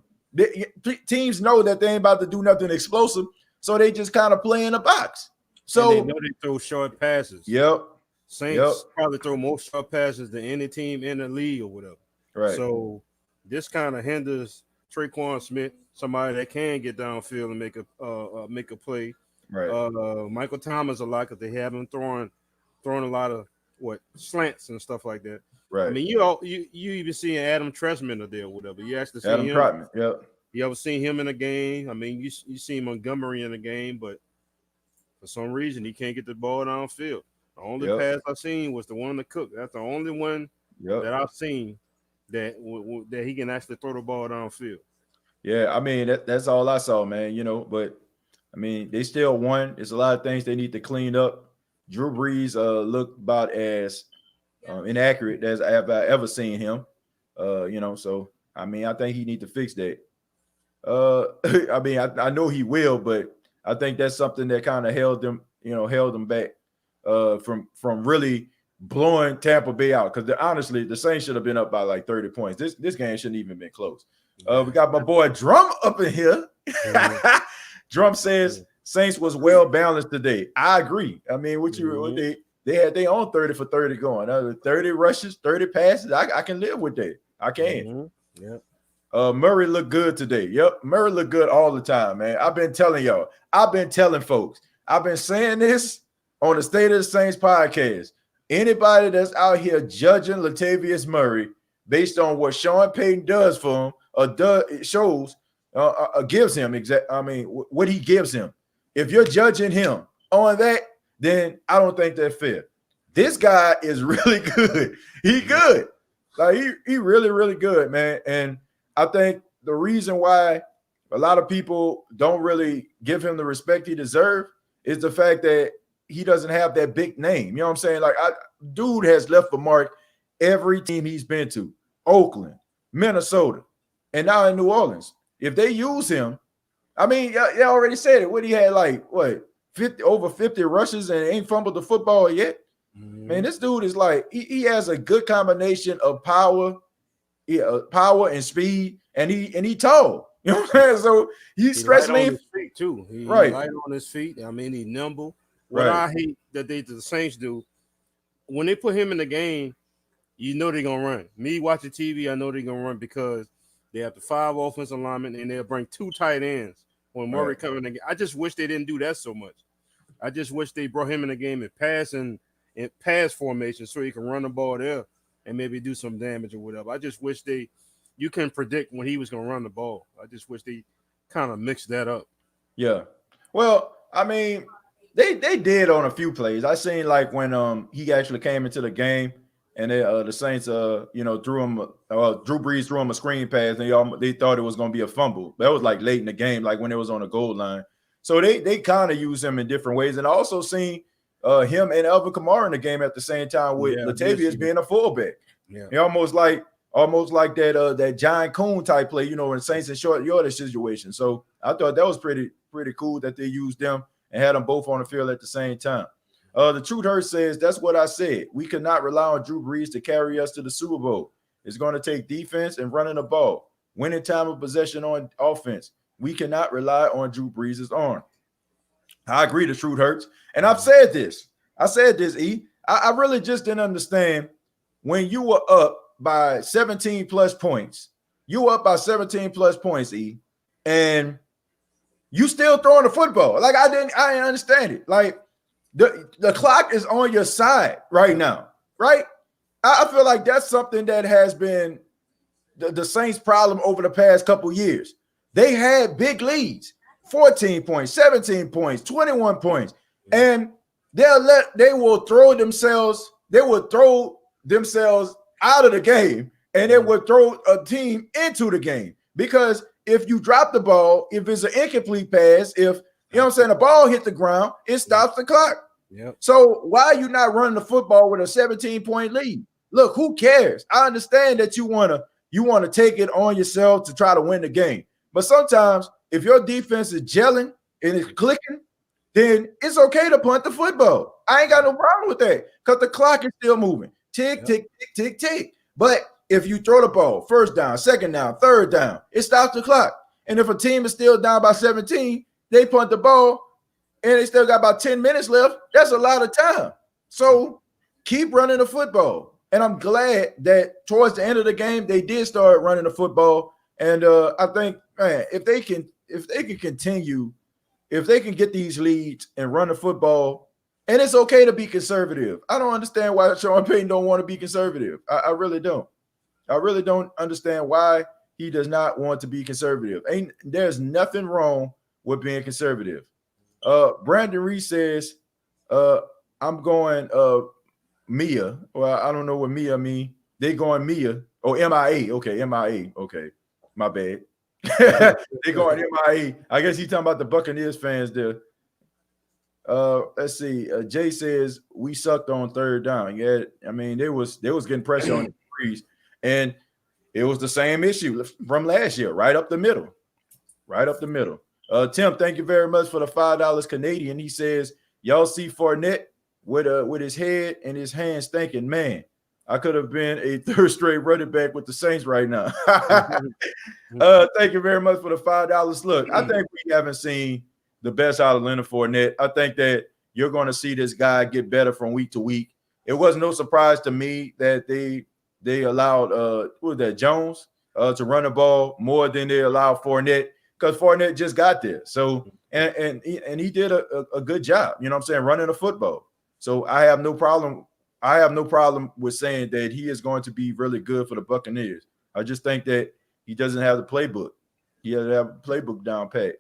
Teams know that they ain't about to do nothing explosive, so they just kind of play in a box. So and they know they throw short passes. Yep. Saints probably throw more short passes than any team in the league or whatever. Right. So this kind of hinders Traquan Smith, somebody that can get downfield and make a play. Right. Michael Thomas a lot because they have him throwing a lot of slants and stuff like that. Right. I mean, you even seeing Adam Trestman there or whatever. You actually see Adam him. Trotman, yep. You ever seen him in a game? I mean, you see Montgomery in a game, but for some reason he can't get the ball downfield. The only pass I've seen was the one to Cook. That's the only one that I've seen that he can actually throw the ball downfield. Yeah, I mean that's all I saw, man. But I mean they still won. There's a lot of things they need to clean up. Drew Brees looked about as inaccurate as I have ever seen him. So I mean I think he need to fix that. I mean I know he will, but I think that's something that kind of held them back from really blowing Tampa Bay out. Because honestly, the Saints should have been up by like 30 points. This game shouldn't even been close. We got my boy Drum up in here. Drum says Saints was well balanced today. I agree. I mean, they had their own 30 for 30 going. 30 rushes, 30 passes. I can live with that. I can. Yep. Murray looked good today. Yep, Murray looked good all the time, man. I've been telling y'all. I've been telling folks. I've been saying this on the State of the Saints podcast. Anybody that's out here judging Latavius Murray based on what Sean Payton does for him or gives him what he gives him. If you're judging him on that, then I don't think that's fair. This guy is really good. He good. Like he really, really good, man. And I think the reason why a lot of people don't really give him the respect he deserves is the fact that he doesn't have that big name. You know what I'm saying? Like, dude has left a mark every team he's been to. Oakland, Minnesota, and now in New Orleans. If they use him, I mean, you already said it. What he had, over 50 rushes and ain't fumbled the football yet. Man, this dude is like, he has a good combination of power and speed, and he tall. You know what I'm saying? So he's stretched me. On his feet too. He's light on his feet. I mean, he's nimble. What I hate that the Saints do, when they put him in the game, you know they're gonna run. Me watching TV, I know they're gonna run because they have the 5 offensive linemen and they'll bring 2 tight ends when Murray coming in the game. I just wish they didn't do that so much. I just wish they brought him in the game and pass formation so he can run the ball there and maybe do some damage or whatever. I just wish you can predict when he was gonna run the ball. I just wish they kind of mixed that up. Yeah. Well, I mean, they did on a few plays. I seen like when he actually came into the game and the Saints Drew Brees threw him a screen pass and they thought it was going to be a fumble. That was like late in the game, like when it was on the goal line. So they kind of use him in different ways. And I also seen him and Alvin Kamara in the game at the same time with Latavius being a fullback. Yeah. Almost like that John Coon type play, in Saints and short yardage situation. So I thought that was pretty cool that they used them and had them both on the field at the same time. The Truth Hurts says, that's what I said. We could not rely on Drew Brees to carry us to the Super Bowl. It's going to take defense and running the ball. Winning time of possession on offense. We cannot rely on Drew Brees' arm. I agree, the Truth Hurts. And I've said this. E. I really just didn't understand when you were up by 17 plus points. You were up by 17 plus points, E. And you still throwing the football. Like, I didn't understand it. Like, the clock is on your side right now, right? I feel like that's something that has been the Saints' problem over the past couple years. They had big leads, 14 points, 17 points, 21 points, and they will throw themselves out of the game, and they will throw a team into the game. Because if you drop the ball, if it's an incomplete pass, if the ball hit the ground, it stops the clock. Yep. So why are you not running the football with a 17-point lead? Look, who cares? I understand that you want to take it on yourself to try to win the game. But sometimes if your defense is gelling and it's clicking, then it's okay to punt the football. I ain't got no problem with that because the clock is still moving. Tick, tick, tick, tick, tick. But if you throw the ball, first down, second down, third down, it stops the clock. And if a team is still down by 17, they punt the ball, and they still got about 10 minutes left. That's a lot of time. So keep running the football. And I'm glad that towards the end of the game, they did start running the football. And I think, man, if they can continue, if they can get these leads and run the football, and it's okay to be conservative. I don't understand why Sean Payton don't want to be conservative. I really don't. I really don't understand why he does not want to be conservative. There's nothing wrong with being conservative. Brandon Reese says, I'm going Mia. Well, I don't know what Mia mean. They going Mia. Oh, MIA. Okay, MIA. Okay, my bad. They going MIA. I guess he's talking about the Buccaneers fans there. Let's see. Jay says we sucked on third down. Yeah, I mean they was getting pressure on the Brees, and it was the same issue from last year, right up the middle. Tim, thank you very much for the $5 Canadian. He says, y'all see Fournette with his head and his hands thinking, man, I could have been a third straight running back with the Saints right now. Thank you very much for the $5. Look, I think we haven't seen the best out of Leonard Fournette. I think that you're going to see this guy get better from week to week. It was no surprise to me that they allowed who was that, Jones, to run the ball more than they allowed Fournette, because Fournette just got there. So and he did a good job, you know what I'm saying, running the football. So I have no problem with saying that he is going to be really good for the Buccaneers. I just think that he doesn't have the playbook. He doesn't have the playbook down pat.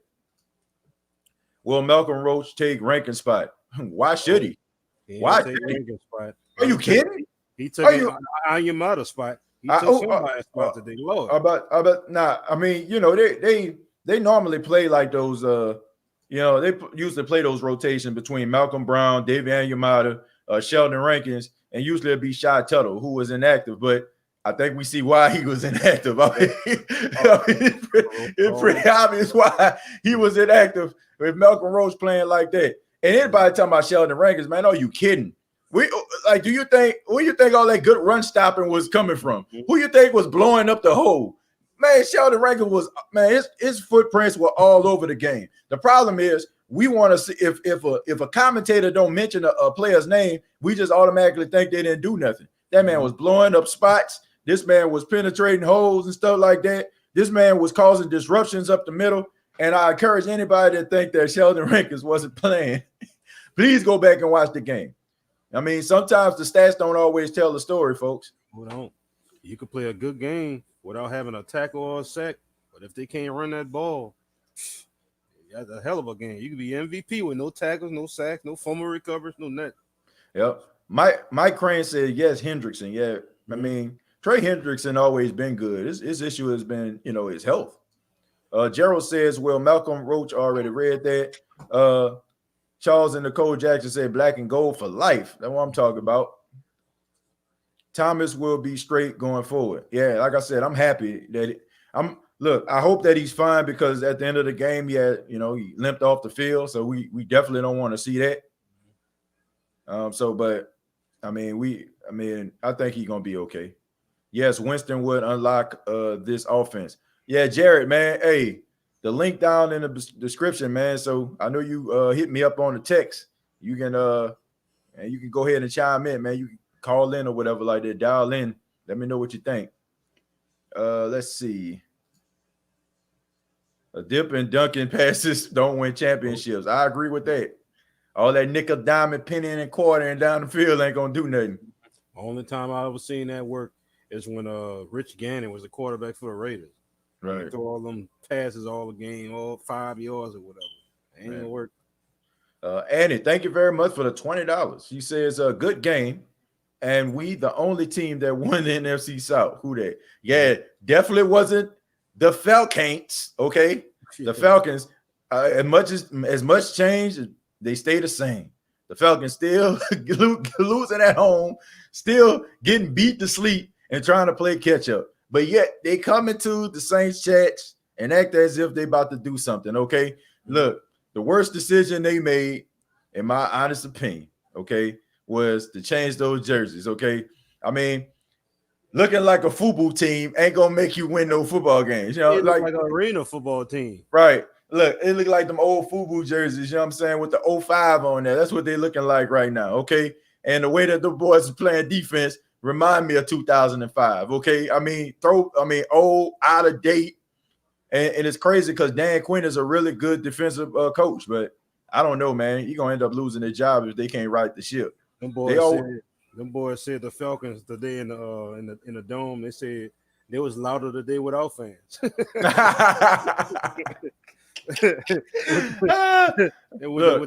Will Malcolm Roach take ranking spot? Why should he? Why should he? Are you kidding? He took Ayamada spot. He took somebody's spot today. Lord. I mean, you know, they normally play like those. You know, they usually play those rotations between Malcolm Brown, David Ayamada, Sheldon Rankins, and usually it'd be Shy Tuttle, who was inactive. But I think we see why he was inactive. It's pretty obvious why he was inactive with Malcolm Roach playing like that. And anybody talking about Sheldon Rankins, man, are you kidding? Where you think all that good run stopping was coming from? Who you think was blowing up the hole? Man, Sheldon Rankins was, man, his footprints were all over the game. The problem is we want to see if a commentator don't mention a player's name, we just automatically think they didn't do nothing. That man was blowing up spots. This man was penetrating holes and stuff like that. This man was causing disruptions up the middle. And I encourage anybody to think that Sheldon Rankins wasn't playing. Please go back and watch the game. I mean, sometimes the stats don't always tell the story, folks. Hold on. You could play a good game without having a tackle or a sack, but if they can't run that ball, that's a hell of a game. You could be MVP with no tackles, no sacks, no fumble recovers, no net. Yep. Mike Crane said yes, Hendrickson. Yeah, I mean, Trey Hendrickson always been good. His issue has been, you know, his health. Gerald says, well, Malcolm Roach already read that. Charles and Nicole Jackson said black and gold for life. That's what I'm talking about. Thomas will be straight going forward. Yeah, like I said, I'm happy that I hope that he's fine, because at the end of the game, he limped off the field. So we definitely don't want to see that. But I think he's gonna be okay. Yes, Winston would unlock this offense. Yeah, Jared, man. Hey, the link down in the description, man. So I know you hit me up on the text. You can go ahead and chime in, man. You can call in or whatever like that. Dial in. Let me know what you think. Let's see. A dip and dunking passes don't win championships. I agree with that. All that nickel, diamond, penny, and quarter and down the field ain't gonna do nothing. Only time I ever seen that work is when Rich Gannon was the quarterback for the Raiders. Right. Throw all them passes all the game, all 5 yards or whatever. It ain't gonna work. Annie, thank you very much for the $20. She says a good game, and we the only team that won the NFC South. Who that? Yeah, definitely wasn't the Falcons. Okay, the Falcons. As much change, they stay the same. The Falcons still losing at home, still getting beat to sleep and trying to play catch up. But yet they come into the Saints chats and act as if they about to do something. Okay, look, the worst decision they made, in my honest opinion, okay, was to change those jerseys. Okay, I mean, looking like a football team ain't gonna make you win no football games. You know, like an arena football team, right? Look, it look like them old football jerseys. You know what I'm saying, with the 05 on there. That's what they're looking like right now. Okay, and the way that the boys are playing defense remind me of 2005. Okay, old, out of date, and it's crazy because Dan Quinn is a really good defensive coach, but I don't know, man. You're gonna end up losing their job if they can't right the ship. Them boys said the Falcons today in the dome. They said they was louder today without fans. With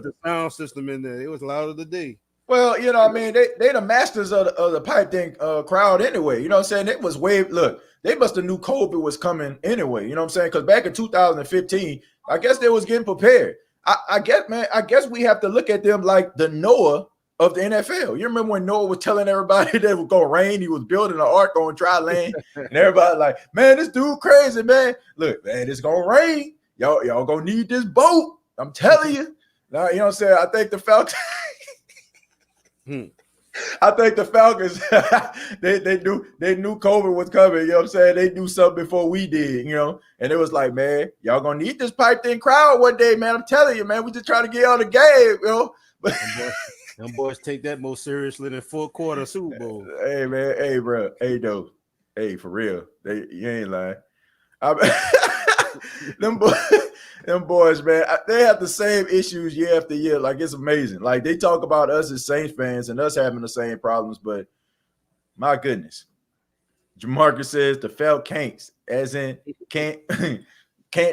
the sound system in there, it was louder today. Well, you know, I mean, they the masters of the pipe thing crowd anyway. You know what I'm saying? It was they must have knew COVID was coming anyway. You know what I'm saying? Because back in 2015, I guess they was getting prepared. I guess we have to look at them like the Noah of the NFL. You remember when Noah was telling everybody that it was gonna rain? He was building an ark on dry land, and everybody like, man, this dude crazy, man. Look, man, it's gonna rain. Y'all gonna need this boat. I'm telling you. Now, you know what I'm saying? I think the Falcons. I think the Falcons, they knew COVID was coming. You know what I'm saying? They knew something before we did, you know. And it was like, man, y'all gonna need this piped in crowd one day, man. I'm telling you, man. We just trying to get on the game, you know. But them boys take that more seriously than fourth quarter Super Bowl. Hey, man. Hey, bro. Hey, though. Hey, for real. You ain't lying. Them boys, man, they have the same issues year after year. Like, it's amazing. Like, they talk about us as Saints fans and us having the same problems, but my goodness. Jamarcus says the Falcons, as in can't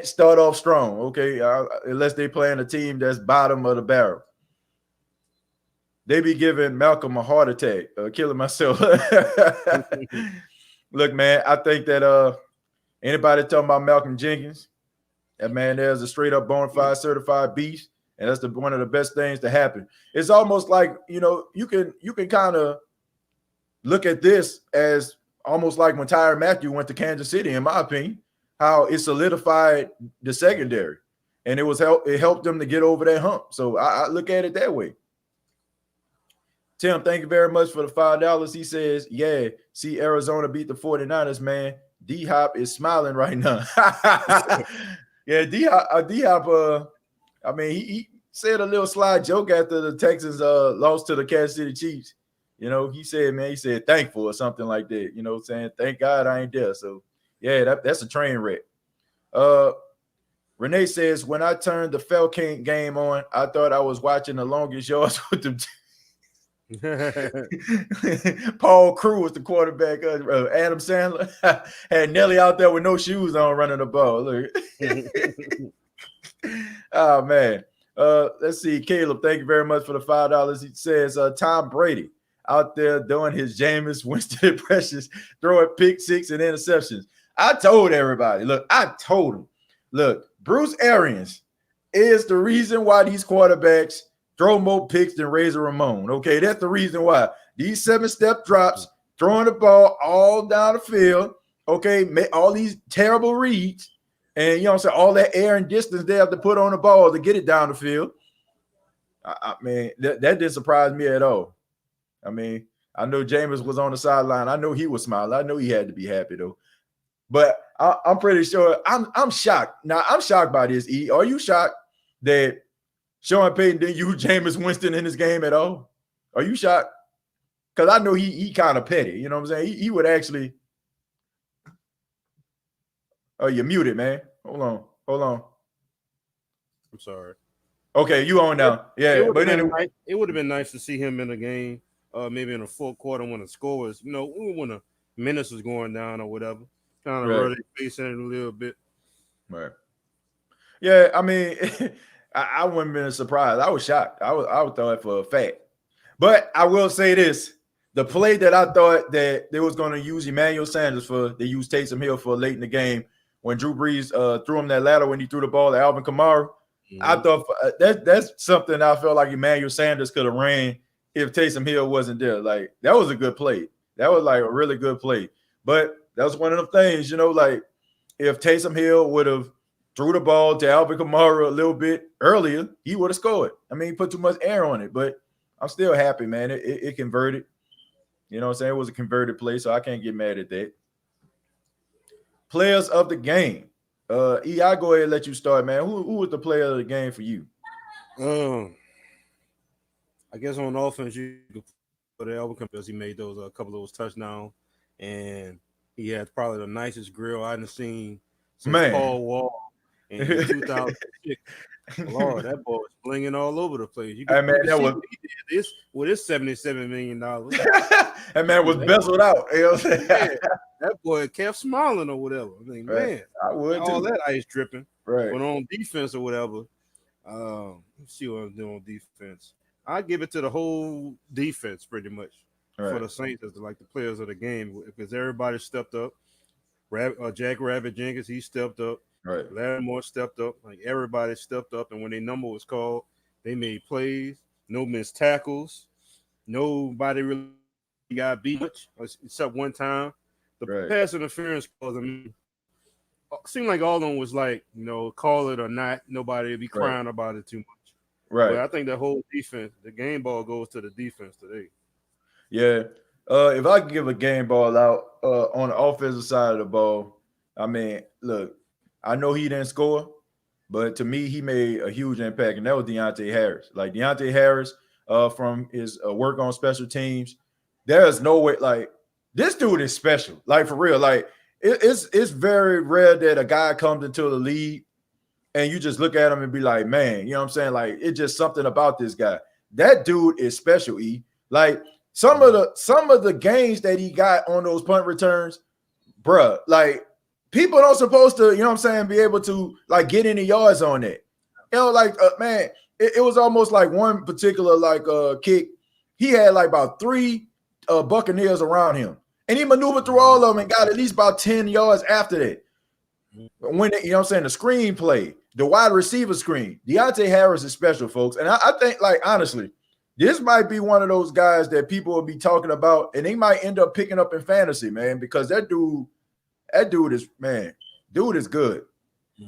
start off strong, okay, unless they playing a team that's bottom of the barrel. They be giving Malcolm a heart attack, killing myself. Look, man, I think that anybody talking about Malcolm Jenkins, that man there's a straight up bona fide certified beast, and that's one of the best things to happen. It's almost like, you know, you can kind of look at this as almost like when Tyrann Mathieu went to Kansas City, in my opinion, how it solidified the secondary, and it helped them to get over that hump. So I look at it that way. Tim, thank you very much for the $5. He says, yeah, see Arizona beat the 49ers, man. D-Hop is smiling right now. Yeah, D-Hop, I mean, he said a little sly joke after the Texans lost to the Kansas City Chiefs. You know, he said thankful or something like that, you know, saying, thank God I ain't there. So, yeah, that's a train wreck. Renee says, when I turned the Falcon game on, I thought I was watching the longest yards with them. Paul Crew was the quarterback. Adam Sandler had Nelly out there with no shoes on running the ball. Look. Oh, man. Let's see. Caleb, thank you very much for the $5. He says Tom Brady out there doing his Jameis Winston impressions, throwing pick six and interceptions. I told everybody, look, Bruce Arians is the reason why these quarterbacks throw more picks than Razor Ramon. Okay, that's the reason why. These 7-step drops, throwing the ball all down the field, okay, make all these terrible reads, and, you know what I'm saying, all that air and distance they have to put on the ball to get it down the field. I mean, that didn't surprise me at all. I mean, I know Jameis was on the sideline. I know he was smiling. I know he had to be happy, though. But I'm pretty sure I'm shocked. Now, I'm shocked by this, E. Are you shocked that Sean Payton didn't use Jameis Winston in this game at all? Are you shocked? Because I know he kind of petty. You know what I'm saying? He would actually. Oh, you're muted, man. Hold on. I'm sorry. Okay, you on now. Yeah, but anyway. It would have been nice to see him in the game, maybe in the fourth quarter when the score was, you know, when the minutes was going down or whatever. Kind of really facing it a little bit. Right. Yeah, I mean, I wouldn't have been surprised. I was shocked. I would throw it for a fact. But I will say this. The play that I thought that they was going to use Emmanuel Sanders for, they used Taysom Hill for late in the game when Drew Brees threw him that ladder when he threw the ball to Alvin Kamara. Mm-hmm. I thought that's something I felt like Emmanuel Sanders could have ran if Taysom Hill wasn't there. Like, that was a good play. That was like a really good play. But that was one of the things, you know, like if Taysom Hill would have threw the ball to Alvin Kamara a little bit earlier, he would have scored. I mean, he put too much air on it, but I'm still happy, man. It converted. You know what I'm saying? It was a converted play, so I can't get mad at that. Players of the game. E, I'll go ahead and let you start, man. Who was the player of the game for you? I guess on offense, you could put Alvin because he made those a couple of those touchdowns, and he had probably the nicest grill I've seen since Paul Wall in 2006. Lord, that boy was blinging all over the place. You can see what he did this with his $77 million. That man was bezeled out. You know what I'm saying? That boy kept smiling or whatever. I mean, man, I would all too. that ice dripping. Right. But on defense or whatever, let's see what I'm doing on defense. I give it to the whole defense pretty much for the Saints as like the players of the game because everybody stepped up. Jack Rabbit Jenkins, he stepped up. Right. Lattimore stepped up. Like everybody stepped up, and when their number was called, they made plays. No missed tackles. Nobody really got beat much except one time. The pass interference calls, I mean, seemed like all of them was like, you know, call it or not. Nobody would be crying about it too much. Right. But I think the whole defense, the game ball goes to the defense today. Yeah. If I could give a game ball out on the offensive side of the ball, I mean, look, I know he didn't score, but to me, he made a huge impact, and that was Deontay Harris. Like Deontay Harris, from his work on special teams, there's no way. Like this dude is special. Like for real. Like it's very rare that a guy comes into the league and you just look at him and be like, man, you know what I'm saying? Like it's just something about this guy. That dude is special. Like some of the gains that he got on those punt returns, bruh, like people don't supposed to, you know what I'm saying, be able to like get any yards on it. You know, like man, it was almost like one particular like kick. He had like about 3 Buccaneers around him, and he maneuvered through all of them and got at least about 10 yards after that. When you know what I'm saying, the screen play, the wide receiver screen, Deontay Harris is special, folks. And I think, like, honestly, this might be one of those guys that people will be talking about, and they might end up picking up in fantasy, man, because that dude is, man, dude is good.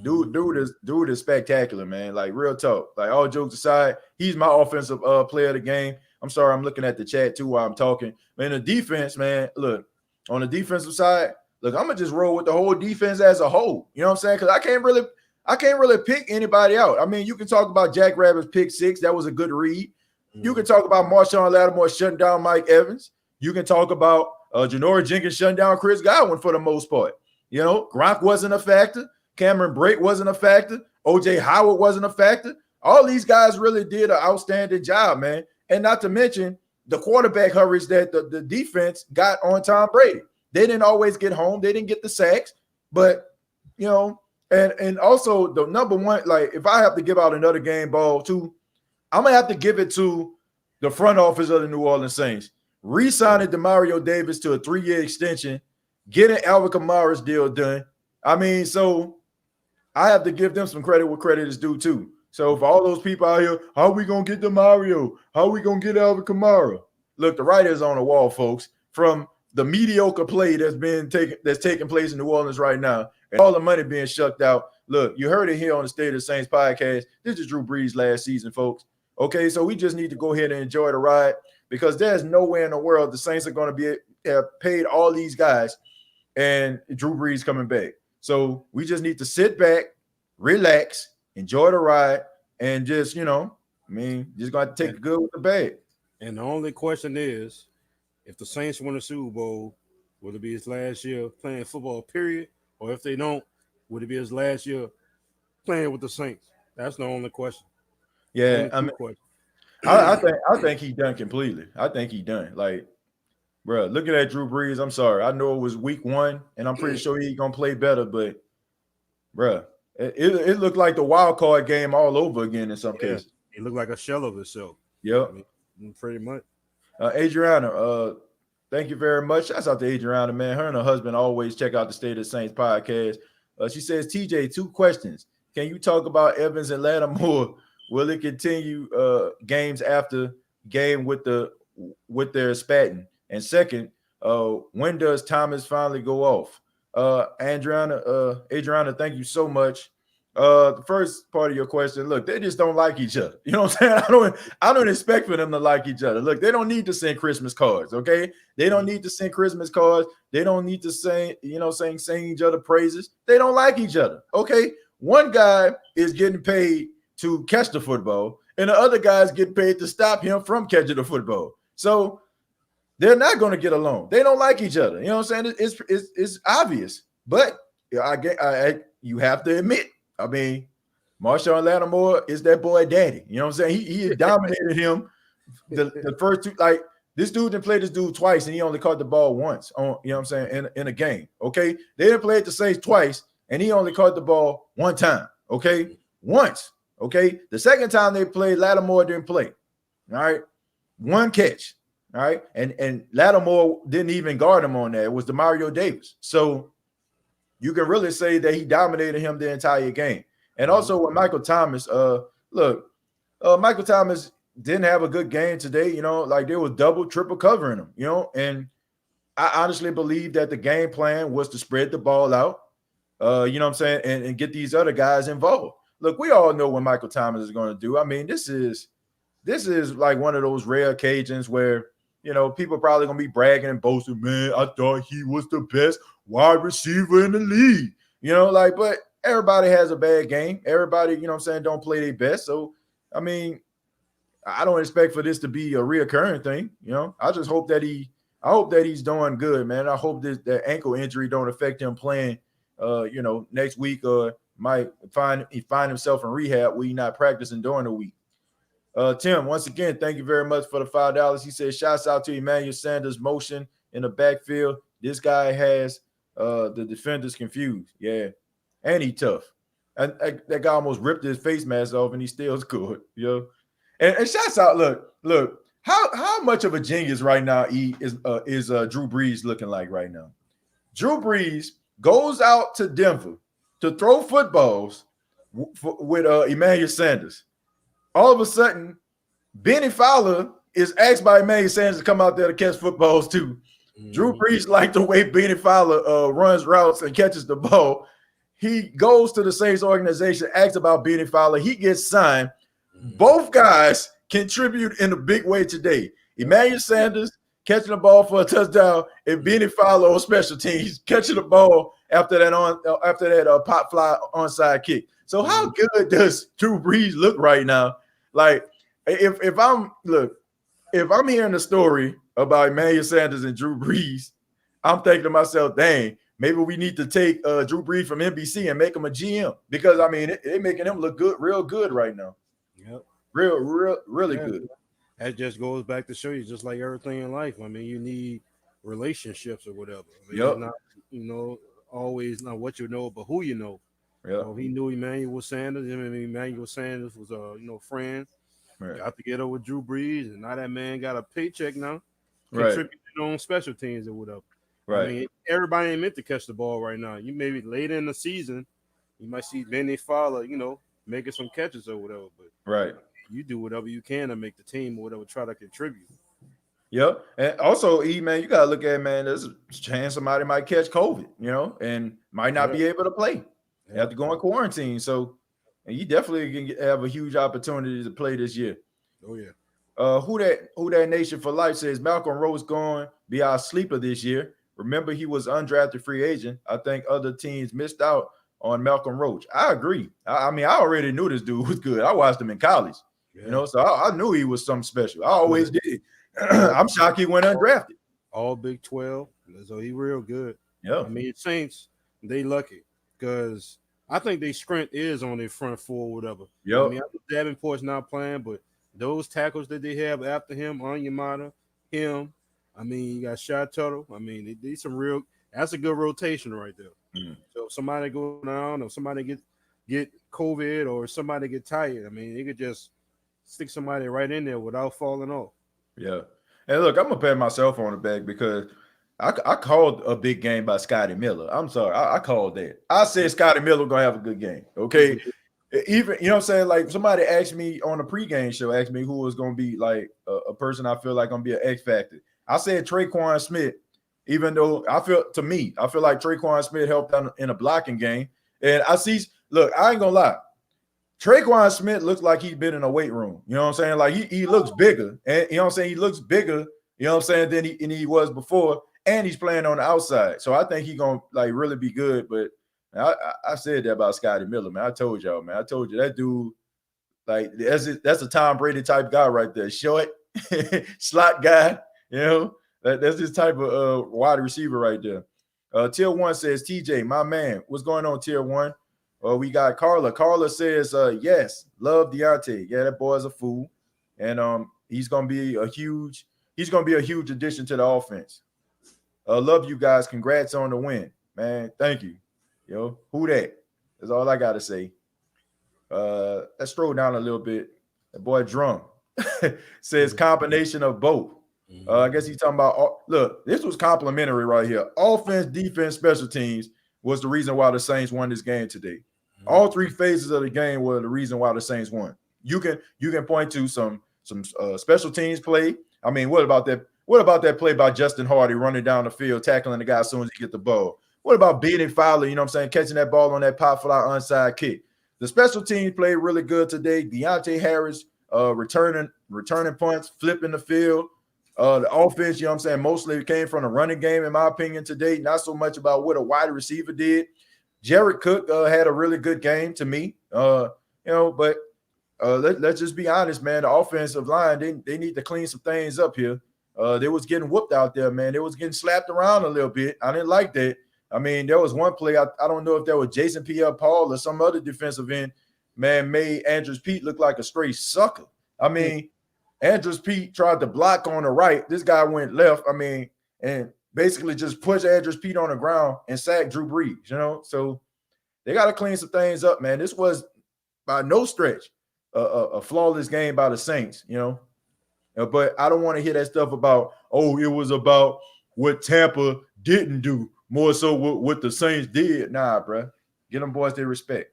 Dude is spectacular, man. Like, real talk. Like, all jokes aside, he's my offensive player of the game. I'm sorry, I'm looking at the chat too while I'm talking. Man, the defense, man, look, on the defensive side, look, I'm gonna just roll with the whole defense as a whole. You know what I'm saying? Because I can't really pick anybody out. I mean, you can talk about Jack Rabbit's pick 6. That was a good read. You can talk about Marshawn Lattimore shutting down Mike Evans. You can talk about Janoris Jenkins shutting down Chris Godwin for the most part. You know, Gronk wasn't a factor. Cameron Brate wasn't a factor. OJ Howard wasn't a factor. All these guys really did an outstanding job, man. And not to mention the quarterback hurries that the defense got on Tom Brady. They didn't always get home. They didn't get the sacks. But, you know, and also the number one, like if I have to give out another game ball too, I'm going to have to give it to the front office of the New Orleans Saints. Re-signing DeMario Davis to a 3-year extension, getting Alvin Kamara's deal done. I mean, so I have to give them some credit where credit is due too. So for all those people out here, how are we going to get DeMario? How are we going to get Alvin Kamara? Look, the writer's on the wall, folks, from the mediocre play that's taking place in New Orleans right now, and all the money being shucked out. Look, you heard it here on the State of the Saints podcast. This is Drew Brees' last season, folks. Okay, so we just need to go ahead and enjoy the ride because there's nowhere in the world the Saints are going to have paid all these guys and Drew Brees coming back. So we just need to sit back, relax, enjoy the ride, and just, you know, I mean, just going to take the good with the bad. And the only question is, if the Saints win the Super Bowl, will it be his last year playing football, period? Or if they don't, would it be his last year playing with the Saints? That's the only question. Yeah, I mean, I think he done completely. I think he done. Like, bro, looking at Drew Brees, I'm sorry. I know it was week 1, and I'm pretty sure he's gonna play better, but bro, it looked like the wild card game all over again in some cases. He looked like a shell of himself. Yep. I mean, pretty much. Adriana, thank you very much. Shouts out to Adriana, man. Her and her husband always check out the State of the Saints podcast. She says, TJ, 2 questions. Can you talk about Evans and Lattimore? Will it continue games after game with their spatting? And second, when does Thomas finally go off? Adriana, thank you so much. The first part of your question, look, they just don't like each other. You know what I'm saying? I don't expect for them to like each other. Look, they don't need to send Christmas cards, okay? They don't need to send Christmas cards. They don't need to sing each other praises. They don't like each other, okay? One guy is getting paid to catch the football, and the other guy is getting paid to stop him from catching the football. So they're not going to get along. They don't like each other. You know what I'm saying? It's obvious, but you have to admit, I mean, Marshawn Lattimore is that boy daddy. You know what I'm saying? He dominated him the first 2. Like, this dude didn't play this dude twice, and he only caught the ball once on, you know what I'm saying, in a game. Okay. They didn't play the Saints twice, and he only caught the ball 1 time. Okay. Once. Okay. The second time they played, Lattimore didn't play. All right. 1 catch. All right. And Lattimore didn't even guard him on that. It was DeMario Davis. So you can really say that he dominated him the entire game. And also with Michael Thomas, Michael Thomas didn't have a good game today. You know, like they was double, triple covering him, you know, and I honestly believe that the game plan was to spread the ball out, you know what I'm saying, and get these other guys involved. Look, we all know what Michael Thomas is going to do. I mean, this is like one of those rare occasions where, people probably gonna be bragging and boasting, man, I thought he was the best wide receiver in the league. But everybody has a bad game. Everybody, don't play their best. So, I mean, I don't expect for this to be a reoccurring thing. I just hope that he's doing good, man. I hope that ankle injury don't affect him playing, next week, or might find himself in rehab where he's not practicing during the week. Tim, once again, thank you very much for the $5. He says, shouts out to Emmanuel Sanders' motion in the backfield. This guy has the defenders confused. Yeah, and he tough. And that guy almost ripped his face mask off, and he still scored. And shouts out. Look. How much of a genius right now is Drew Brees looking like right now? Drew Brees goes out to Denver to throw footballs with Emmanuel Sanders. All of a sudden, Benny Fowler is asked by Emmanuel Sanders to come out there to catch footballs too. Mm-hmm. Drew Brees liked the way Benny Fowler runs routes and catches the ball. He goes to the Saints organization, asks about Benny Fowler. He gets signed. Mm-hmm. Both guys contribute in a big way today. Emmanuel Sanders catching the ball for a touchdown, and Benny Fowler on special teams catching the ball after that pop fly onside kick. So how good does Drew Brees look right now? Like if I'm hearing the story about Emmanuel Sanders and Drew Brees, I'm thinking to myself, dang, maybe we need to take Drew Brees from NBC and make him a GM, because I mean they're making him look good, real good right now. Yep. Really good. That just goes back to show you, just like everything in life. I mean, you need relationships or whatever. I mean, it's not, always not what you know, but who you know. Yeah. He knew Emmanuel Sanders. Emmanuel Sanders was friend. Right. Got together with Drew Brees, and now that man got a paycheck now, contributing on special teams or whatever. Right. I mean, everybody ain't meant to catch the ball right now. You maybe later in the season, you might see Benny Fowler, making some catches or whatever. But you do whatever you can to make the team or whatever, try to contribute. Yep. And also, man, you got to look at, man, there's a chance somebody might catch COVID, and might not be able to play. They have to go in quarantine. So, and you definitely can have a huge opportunity to play this year. Oh, yeah. Who that Nation for Life says Malcolm Roach going to be our sleeper this year. Remember, he was undrafted free agent. I think other teams missed out on Malcolm Roach. I agree. I mean, I already knew this dude was good. I watched him in college, so I knew he was something special. I always did. I'm shocked he went undrafted. All Big 12. So he real good. Yeah. I mean, Saints, they lucky because I think their strength is on their front four or whatever. Yep. I mean, Davenport's not playing, but those tackles that they have after him, Onyemata, him, I mean, you got Shy Tuttle. I mean, they some real – that's a good rotation right there. Mm. So if somebody go down or somebody get COVID or somebody get tired, I mean, they could just stick somebody right in there without falling off. Yeah. And look, I'm going to pat myself on the back because I called a big game by Scotty Miller. I'm sorry. I called that. I said Scotty Miller going to have a good game, okay? Even, you know what I'm saying? Like somebody asked me on the pregame show, asked me who was going to be like a person I feel like going to be an X factor. I said Traquan Smith, even though I feel like Traquan Smith helped out in a blocking game. And I ain't going to lie. Traquan Smith looks like he's been in a weight room. You know what I'm saying? Like he looks bigger. And you know what I'm saying? He looks bigger, you know what I'm saying, than he was before. And he's playing on the outside. So I think he's going to like really be good. But I said that about Scotty Miller, man. I told y'all, man. I told you that dude, like that's a Tom Brady type guy right there. Short, slot guy, you know. That's his type of wide receiver right there. Tier 1 says, TJ, my man. What's going on, Tier 1? We got Carla. Carla says, yes, love Deontay. Yeah, that boy's a fool. And he's gonna be a huge addition to the offense. Love you guys. Congrats on the win, man. Thank you. Yo, who that? That's all I gotta say. Let's scroll down a little bit. That boy Drum says combination of both. I guess he's talking about look, this was complimentary right here. Offense, defense, special teams was the reason why the Saints won this game today. All three phases of the game were the reason why the Saints won. You can point to some special teams play. I mean, what about that play by Justin Hardy running down the field, tackling the guy as soon as he get the ball? What about Benny Fowler, you know what I'm saying, catching that ball on that pop fly onside kick? The special teams played really good today. Deontay Harris returning punts, flipping the field. The offense, you know what I'm saying, mostly came from the running game, in my opinion, today. Not so much about what a wide receiver did. Jared Cook had a really good game to me. But let's just be honest, man. The offensive line, they need to clean some things up here. They was getting whooped out there, man. They was getting slapped around a little bit. I didn't like that. I mean, there was one play, I don't know if that was Jason Pierre-Paul or some other defensive end, man, made Andrews Pete look like a straight sucker. I mean, Andrews Pete tried to block on the right. This guy went left, and basically just pushed Andrews Pete on the ground and sacked Drew Brees, So they got to clean some things up, man. This was by no stretch a flawless game by the Saints, But I don't want to hear that stuff about, it was about what Tampa didn't do, more so what the Saints did. Nah, bro. Give them boys their respect.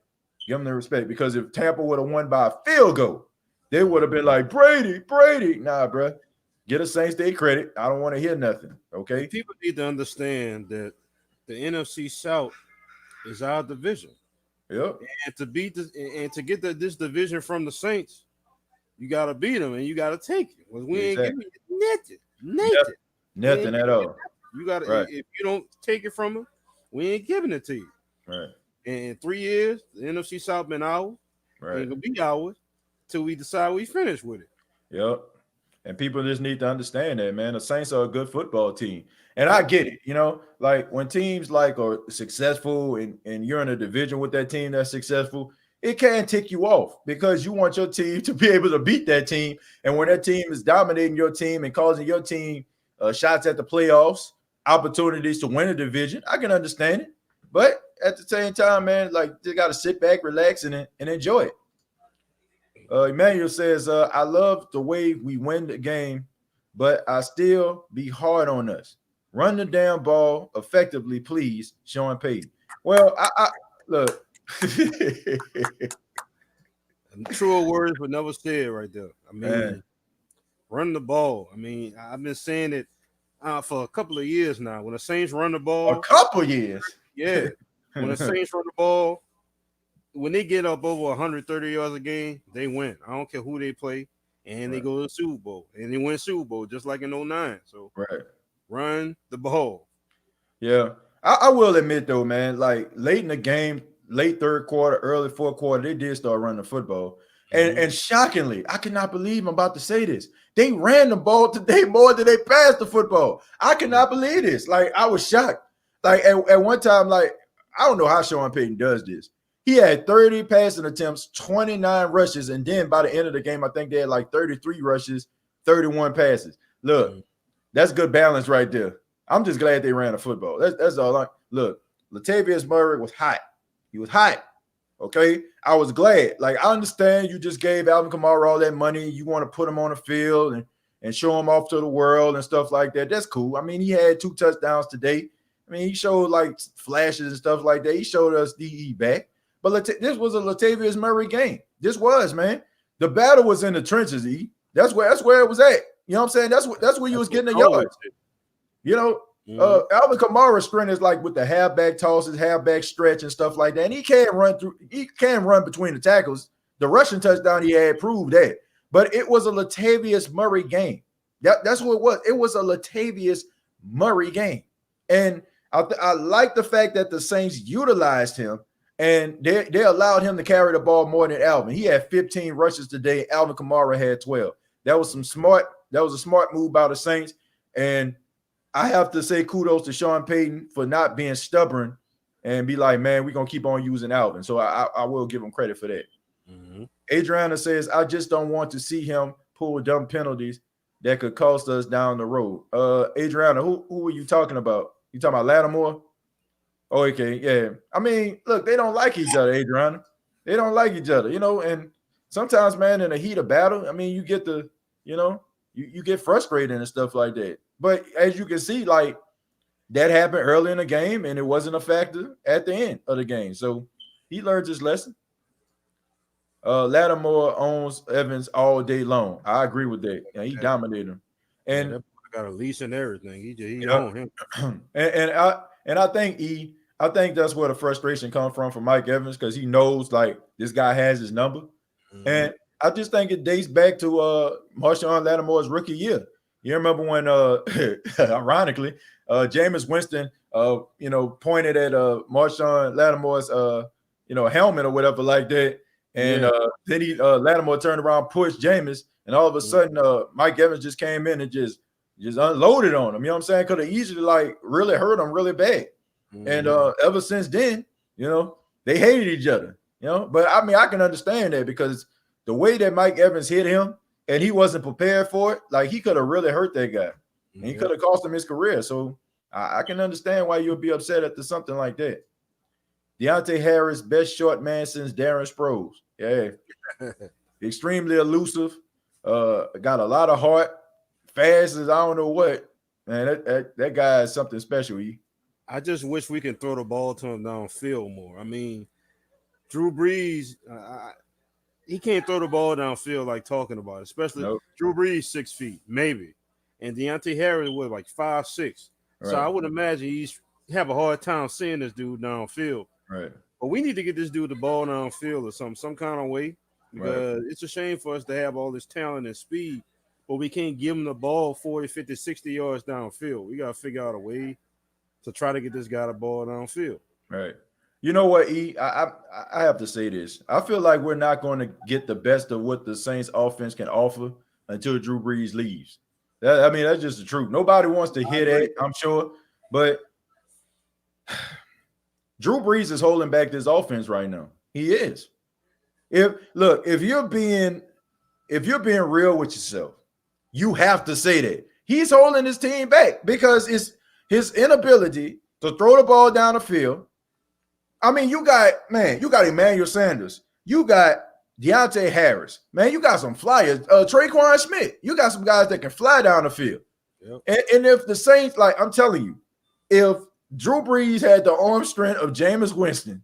Give them their respect, because if Tampa would have won by a field goal, they would have been like, Brady. Nah, bro. Get the Saints their credit. I don't want to hear nothing, okay? People need to understand that the NFC South is our division. Yep. And to beat this, and to get this division from the Saints, you got to beat them, and you got to take it. Because we ain't giving you nothing at all. You got to, if you don't take it from them, we ain't giving it to you. Right. And in 3 years, the NFC South been ours. Right. Ain't gonna be ours till we decide we finish with it. Yep. And people just need to understand that, man. The Saints are a good football team. And I get it, like when teams are successful and you're in a division with that team that's successful, it can tick you off because you want your team to be able to beat that team. And when that team is dominating your team and causing your team shots at the playoffs, opportunities to win a division, I can understand it. But at the same time, man, they got to sit back, relax, and enjoy it. Emmanuel says, I love the way we win the game, but I still be hard on us. Run the damn ball effectively, please, Sean Payton. Well, I look. Truer words but never said right there. I mean, run the ball. I mean, I've been saying it for a couple of years now. When the Saints run the ball. A couple years? Yeah. When the Saints run the ball, when they get up over 130 yards a game, they win. I don't care who they play. And they go to the Super Bowl. And they win Super Bowl just like in 2009. So run the ball. Yeah. I will admit, though, man, late in the game, late third quarter, early fourth quarter, they did start running the football. And shockingly, I cannot believe I'm about to say this. They ran the ball today more than they passed the football. I cannot believe this. I was shocked. At one time, I don't know how Sean Payton does this. He had 30 passing attempts, 29 rushes, and then by the end of the game, I think they had 33 rushes, 31 passes. Look, that's good balance right there. I'm just glad they ran the football. That's all. Look, Latavius Murray was hot. He was hot. Okay, I was glad. I understand you just gave Alvin Kamara all that money. You want to put him on the field and show him off to the world and stuff like that. That's cool. I mean, he had 2 touchdowns today. I mean, he showed flashes and stuff like that. He showed us DE back. But this was a Latavius Murray game. This was, man. The battle was in the trenches, E. That's where it was at. You know what I'm saying? That's where you was getting the yards. Alvin Kamara's strength is with the halfback tosses, halfback stretch and stuff like that. And he can run between the tackles. The rushing touchdown he had proved that. But it was a Latavius Murray game. That's what it was. It was a Latavius Murray game. And I like the fact that the Saints utilized him and they allowed him to carry the ball more than Alvin. He had 15 rushes today. Alvin Kamara had 12. That was a smart move by the Saints. And I have to say kudos to Sean Payton for not being stubborn and be like, man, we're going to keep on using Alvin. So I will give him credit for that. Adriana says, I just don't want to see him pull dumb penalties that could cost us down the road. Adriana, who are you talking about? You talking about Lattimore? Oh, okay, yeah. I mean, look, they don't like each other, Adriana. They don't like each other, and sometimes, man, in the heat of battle, I mean, you get you get frustrated and stuff like that. But as you can see, that happened early in the game, and it wasn't a factor at the end of the game. So he learned his lesson. Lattimore owns Evans all day long. I agree with that. Yeah, he dominated him. And that boy got a leash and everything. He owned him. And I think that's where the frustration comes from Mike Evans, because he knows this guy has his number. And I just think it dates back to Marshawn Lattimore's rookie year. You remember when, ironically, Jameis Winston, pointed at Marshawn Lattimore's, helmet or whatever like that, and then Lattimore turned around, pushed Jameis, and all of a sudden, Mike Evans just came in and just unloaded on him. You know what I'm saying? Could have easily really hurt him really bad. And ever since then, they hated each other. But I mean, I can understand that because the way that Mike Evans hit him, and he wasn't prepared for it, like he could have really hurt that guy. And he could have cost him his career. So I can understand why you'll be upset after something like that. Deontay Harris, best short man since Darren Sproles. Yeah. Extremely elusive. Got a lot of heart. Fast as I don't know what. Man, that guy is something special. I just wish we could throw the ball to him downfield more. I mean, Drew Brees, he can't throw the ball downfield like talking about it, especially Drew Brees 6 feet, maybe. And Deontay Harris was like 5'6". Right. So I would imagine he's have a hard time seeing this dude downfield. Right. But we need to get this dude the ball downfield or some kind of way because it's a shame for us to have all this talent and speed, but we can't give him the ball 40, 50, 60 yards downfield. We got to figure out a way to try to get this guy the ball downfield. Right. You know what, E? I have to say this. I feel like we're not going to get the best of what the Saints offense can offer until Drew Brees leaves. That's just the truth. Nobody wants to hear that, I'm sure. But Drew Brees is holding back this offense right now. He is. If you're being real with yourself, you have to say that. He's holding his team back because it's his inability to throw the ball down the field. I mean, you got Emmanuel Sanders. You got Deontay Harris. Man, you got some flyers. Traquan Smith. You got some guys that can fly down the field. Yep. And if the Saints, I'm telling you, if Drew Brees had the arm strength of Jameis Winston,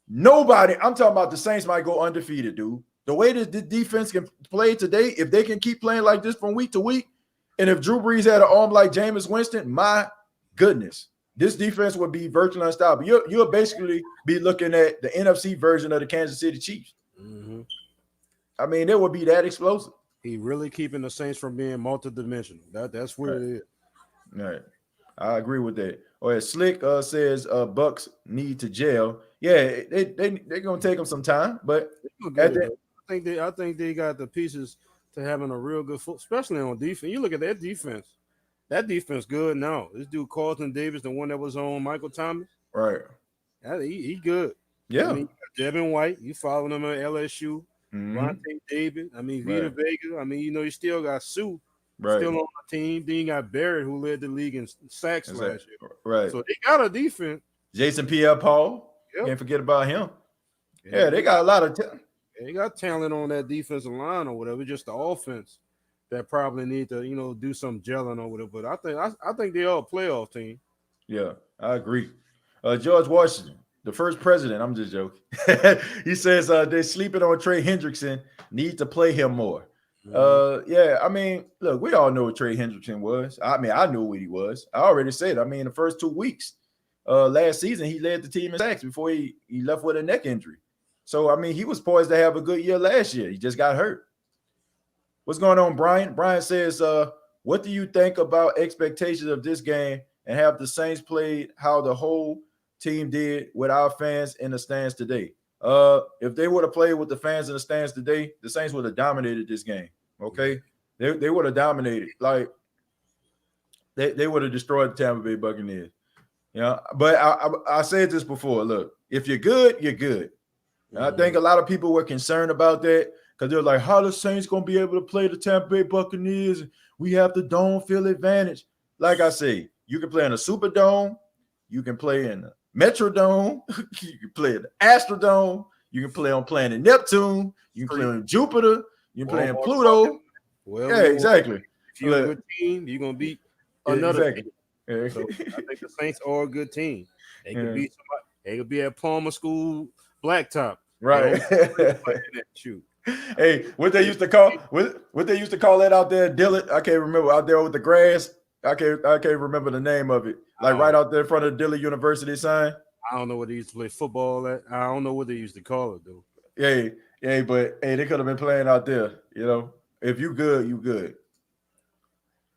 nobody, I'm talking about the Saints might go undefeated, dude. The way that the defense can play today, if they can keep playing like this from week to week, and if Drew Brees had an arm like Jameis Winston, my goodness. This defense would be virtually unstoppable. You'll basically be looking at the NFC version of the Kansas City Chiefs. Mm-hmm. I mean, it would be that explosive. He really keeping the Saints from being multidimensional. That's where it is. All right. I agree with that. Slick says Bucs need to gel. Yeah, they're gonna take them some time, but I think they got the pieces to having a real good foot, especially on defense. You look at that defense. That defense good now. This dude Carlton Davis, the one that was on Michael Thomas. Right. He good. Yeah. I mean, Devin White, you following him at LSU. Vontae Davis. I mean, Vita Vega. I mean, you still got Sue still on the team. Then you got Barrett, who led the league in sacks last year. Right. So they got a defense. Jason Pierre-Paul. Yep. Can't forget about him. Yeah, they got a lot of talent. They got talent on that defensive line or whatever. Just the offense that probably need to, do some gelling or whatever. But I think they are a playoff team. Yeah, I agree. George Washington, the first president. I'm just joking. He says they're sleeping on Trey Hendrickson. Need to play him more. Yeah, I mean, look, we all know what Trey Hendrickson was. I mean, I knew what he was. I already said. I mean, the first 2 weeks last season, he led the team in sacks before he left with a neck injury. So, I mean, he was poised to have a good year last year. He just got hurt. What's going on, Brian? Brian says, what do you think about expectations of this game and have the Saints played how the whole team did with our fans in the stands today? If they would have played with the fans in the stands today, the Saints would have dominated this game. Okay, they would have dominated. Like they would have destroyed the Tampa Bay Buccaneers. But I said this before. Look, if you're good, you're good. And I think a lot of people were concerned about that because they're like, how the Saints gonna be able to play the Tampa Bay Buccaneers? We have the dome field advantage. Like I say, you can play in a Superdome, you can play in the Metrodome, you can play in the Astrodome, you can play on planet Neptune, you can play on Jupiter, you can play in Pluto. Well, yeah, exactly. If you're a good team, you're gonna beat another team. So I think the Saints are a good team. They could beat somebody. They could be at Palmer School Blacktop. Right. Hey, what they used to call that out there, Dillard? I can't remember. Out there with the grass. I can't remember the name of it. Like right out there in front of the Dillard University sign. I don't know what they used to play football at. I don't know what they used to call it though. But they could have been playing out there. If you good, you good.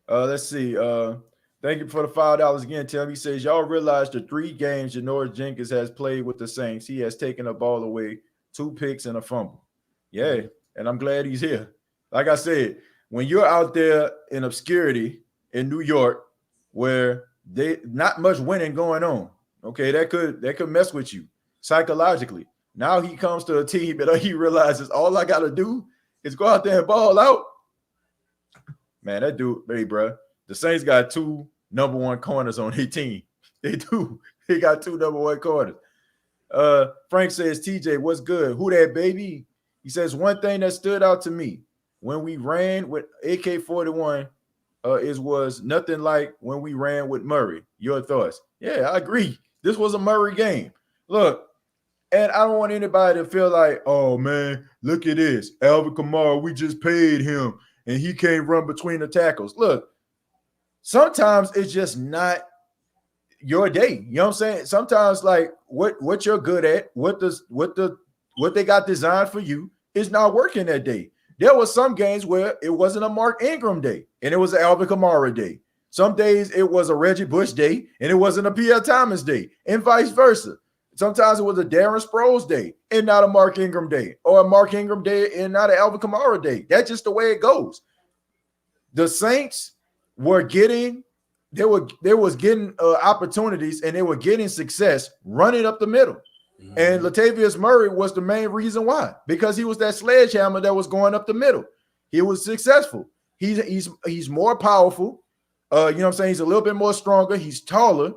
Let's see. Thank you for the $5 again, Tim. He says, y'all realize the 3 games Janoris Jenkins has played with the Saints, he has taken the ball away, 2 picks and a fumble. Yeah, and I'm glad he's here. Like I said, when you're out there in obscurity in New York, where they not much winning going on, okay, that could mess with you psychologically. Now he comes to a team and he realizes all I got to do is go out there and ball out. Man, that dude, hey, bro, the Saints got 2 number 1 corners on their team. They do. They got 2 number 1 corners. Frank says, TJ, what's good? Who that, baby? He says, one thing that stood out to me when we ran with AK-41 was nothing like when we ran with Murray. Your thoughts? Yeah, I agree. This was a Murray game. Look, and I don't want anybody to feel like, oh, man, look at this. Alvin Kamara, we just paid him, and he can't run between the tackles. Look, sometimes it's just not your day. You know what I'm saying? Sometimes, like, what you're good at, what they got designed for you is not working that day. There was some games where it wasn't a Mark Ingram day, and it was an Alvin Kamara day. Some days it was a Reggie Bush day, and it wasn't a Pierre Thomas day, and vice versa. Sometimes it was a Darren Sproles day and not a Mark Ingram day, or a Mark Ingram day and not an Alvin Kamara day. That's just the way it goes. The Saints were getting opportunities, and they were getting success running up the middle. And Latavius Murray was the main reason why, because he was that sledgehammer that was going up the middle. He was successful. He's more powerful. You know what I'm saying? He's a little bit more stronger. He's taller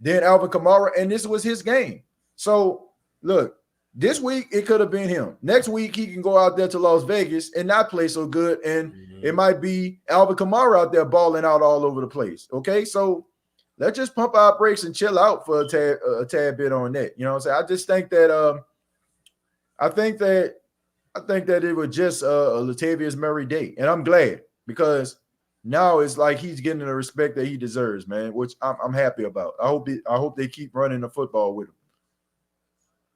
than Alvin Kamara, and this was his game. So, look, this week it could have been him. Next week he can go out there to Las Vegas and not play so good, and it might be Alvin Kamara out there balling out all over the place. Okay, so let's just pump our brakes and chill out for a tad bit on that. You know what I'm saying? I just think that I think that it was just a Latavius Murray day, and I'm glad, because now it's like he's getting the respect that he deserves, man, which I'm happy about. I hope they keep running the football with him.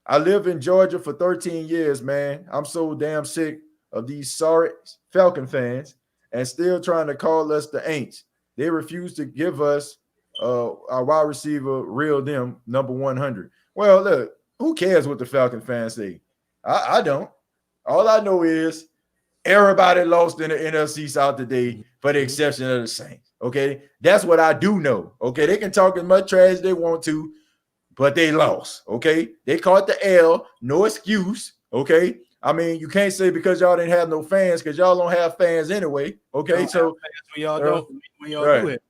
I lived in Georgia for 13 years, man. I'm so damn sick of these sorry Falcon fans and still trying to call us the Aints. They refuse to give us our wide receiver, real them, number 100. Well, look, who cares what the Falcon fans say? I don't. All I know is everybody lost in the NFC South today, for the exception of the Saints. Okay, that's what I do know. Okay, they can talk as much trash as they want to, but they lost. Okay, they caught the L. No excuse. Okay, I mean, you can't say because y'all didn't have no fans, because y'all don't have fans anyway. Okay, so when y'all do it.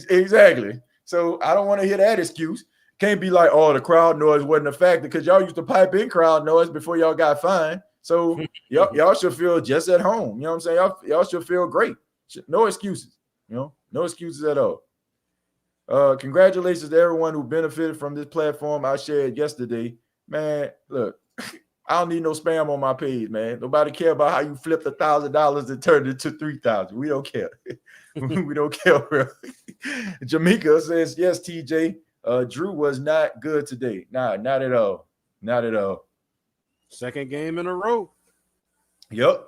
Exactly. So I don't want to hear that excuse. Can't be like, oh, the crowd noise wasn't a factor, because y'all used to pipe in crowd noise before y'all got fined. So y'all should feel just at home. You know what I'm saying? Y'all should feel great. No excuses. You know, no excuses at all. Congratulations to everyone who benefited from this platform I shared yesterday. Man, look, I don't need no spam on my page, man. Nobody care about how you flipped $1,000 and turned it to $3,000. We don't care. We don't care, bro. Jamaica says, yes, TJ. Drew was not good today. Nah, not at all. Not at all. Second game in a row. Yep.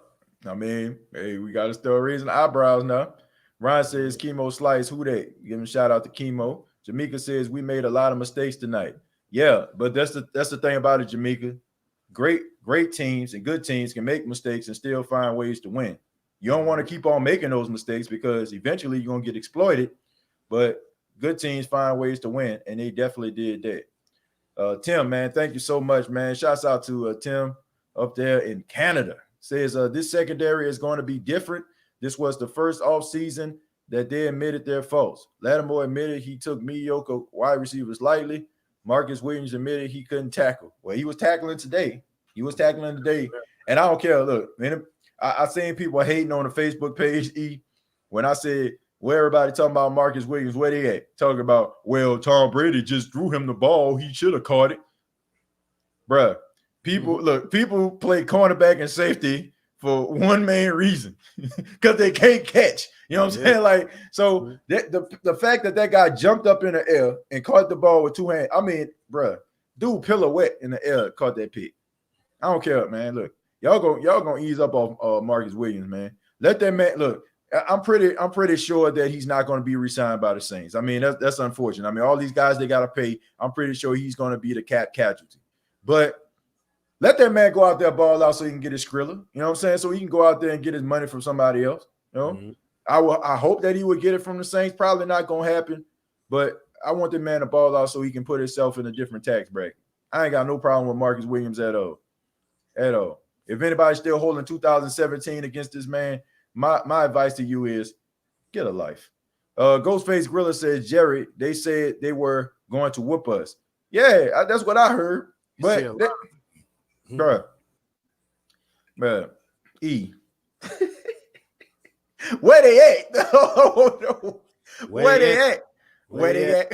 I mean, hey, we got to start raising eyebrows now. Ron says, Chemo Slice, who that? Give him a shout out to Chemo. Jamaica says, we made a lot of mistakes tonight. Yeah, but that's the thing about it, Jamaica. Great teams and good teams can make mistakes and still find ways to win. You don't want to keep on making those mistakes, because eventually you're going to get exploited. But good teams find ways to win, and they definitely did that. Tim, man, thank you so much, man. Shouts out to Tim up there in Canada. Says this secondary is going to be different. This was the first offseason that they admitted their faults. Lattimore admitted he took mediocre wide receivers lightly. Marcus Williams admitted he couldn't tackle. Well, he was tackling today. And I don't care. Look, man, I seen people hating on the Facebook page, when I said, where everybody talking about Marcus Williams, where they at? Talking about, well, Tom Brady just threw him the ball. He should have caught it. Bruh, people play cornerback and safety for one main reason, because they can't catch. You know what I'm saying? Like, so the fact that guy jumped up in the air and caught the ball with 2 hands, I mean, bruh, dude pirouette in the air, caught that pick. I don't care, man. Look, y'all gonna ease up off Marcus Williams, man. Let that man look. I'm pretty sure that he's not going to be re-signed by the Saints. I mean, that's unfortunate. I mean, all these guys they got to pay. I'm pretty sure he's going to be the cap casualty. But let that man go out there, ball out, so he can get his Skrilla. You know what I'm saying? So he can go out there and get his money from somebody else. You know, I hope that he would get it from the Saints. Probably not going to happen, but I want the man to ball out so he can put himself in a different tax bracket. I ain't got no problem with Marcus Williams at all. At all. If anybody's still holding 2017 against this man, my advice to you is get a life. Ghostface Griller says, Jerry, they said they were going to whoop us. Yeah, that's what I heard. But bruh, E. Where they at? No. Where they at? Where they at?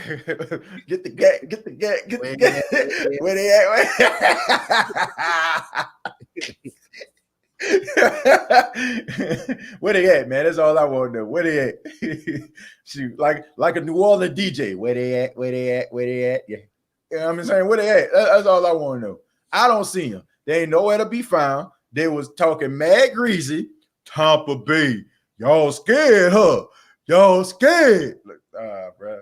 Get the gat. Where they at? Where they at, man? That's all I want to know. Where they at? Shoot, like a New Orleans DJ. Where they at? Where they at? Where they at? Yeah. You know what I'm saying? Where they at? That's all I want to know. I don't see them. They ain't nowhere to be found. They was talking mad greasy. Tampa Bay. Y'all scared, huh? Y'all scared. Look, bro.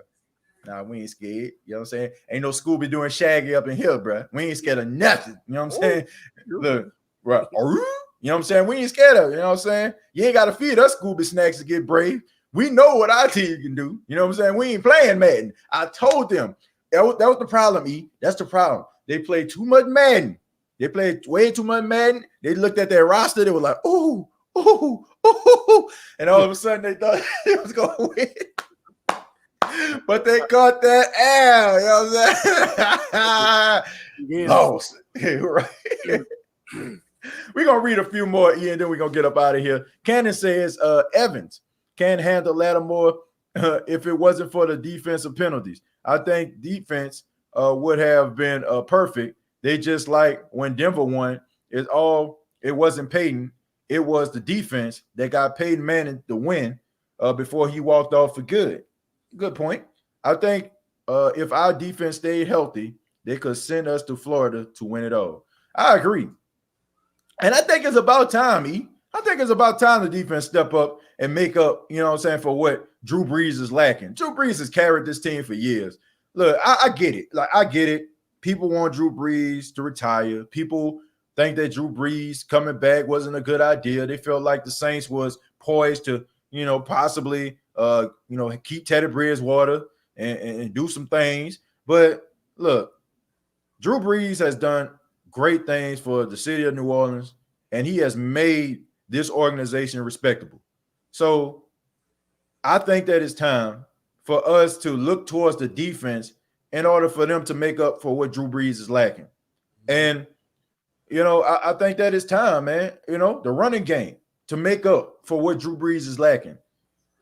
Nah, we ain't scared. You know what I'm saying? Ain't no Scooby doing Shaggy up in here, bro. We ain't scared of nothing. You know what I'm saying? Look, bro. You know what I'm saying? We ain't scared of it. You know what I'm saying? You ain't got to feed us Scooby snacks to get brave. We know what our team can do. You know what I'm saying? We ain't playing Madden. I told them. That was the problem, E. That's the problem. They played too much Madden. They played way too much Madden. They looked at their roster. They were like, ooh. And all of a sudden they thought it was going to win. But they caught that L. You know what I'm saying? Lost. Right. We're going to read a few more, E, and then we're going to get up out of here. Cannon says Evans can't handle Lattimore if it wasn't for the defensive penalties. I think defense would have been perfect. They just like when Denver won, it wasn't Peyton. It was the defense that got Peyton Manning the win before he walked off for good. Good point. I think if our defense stayed healthy, they could send us to Florida to win it all. I agree. And I think it's about time, E. I think it's about time the defense step up and make up, you know what I'm saying, for what Drew Brees is lacking. Drew Brees has carried this team for years. Look, I get it. Like, I get it. People want Drew Brees to retire. People think that Drew Brees coming back wasn't a good idea. They felt like the Saints was poised to, you know, possibly, keep Teddy Bridgewater and do some things. But look, Drew Brees has done great things for the city of New Orleans, and he has made this organization respectable. So I think that it's time for us to look towards the defense in order for them to make up for what Drew Brees is lacking. And, you know, I think that it's time, man, you know, the running game to make up for what Drew Brees is lacking.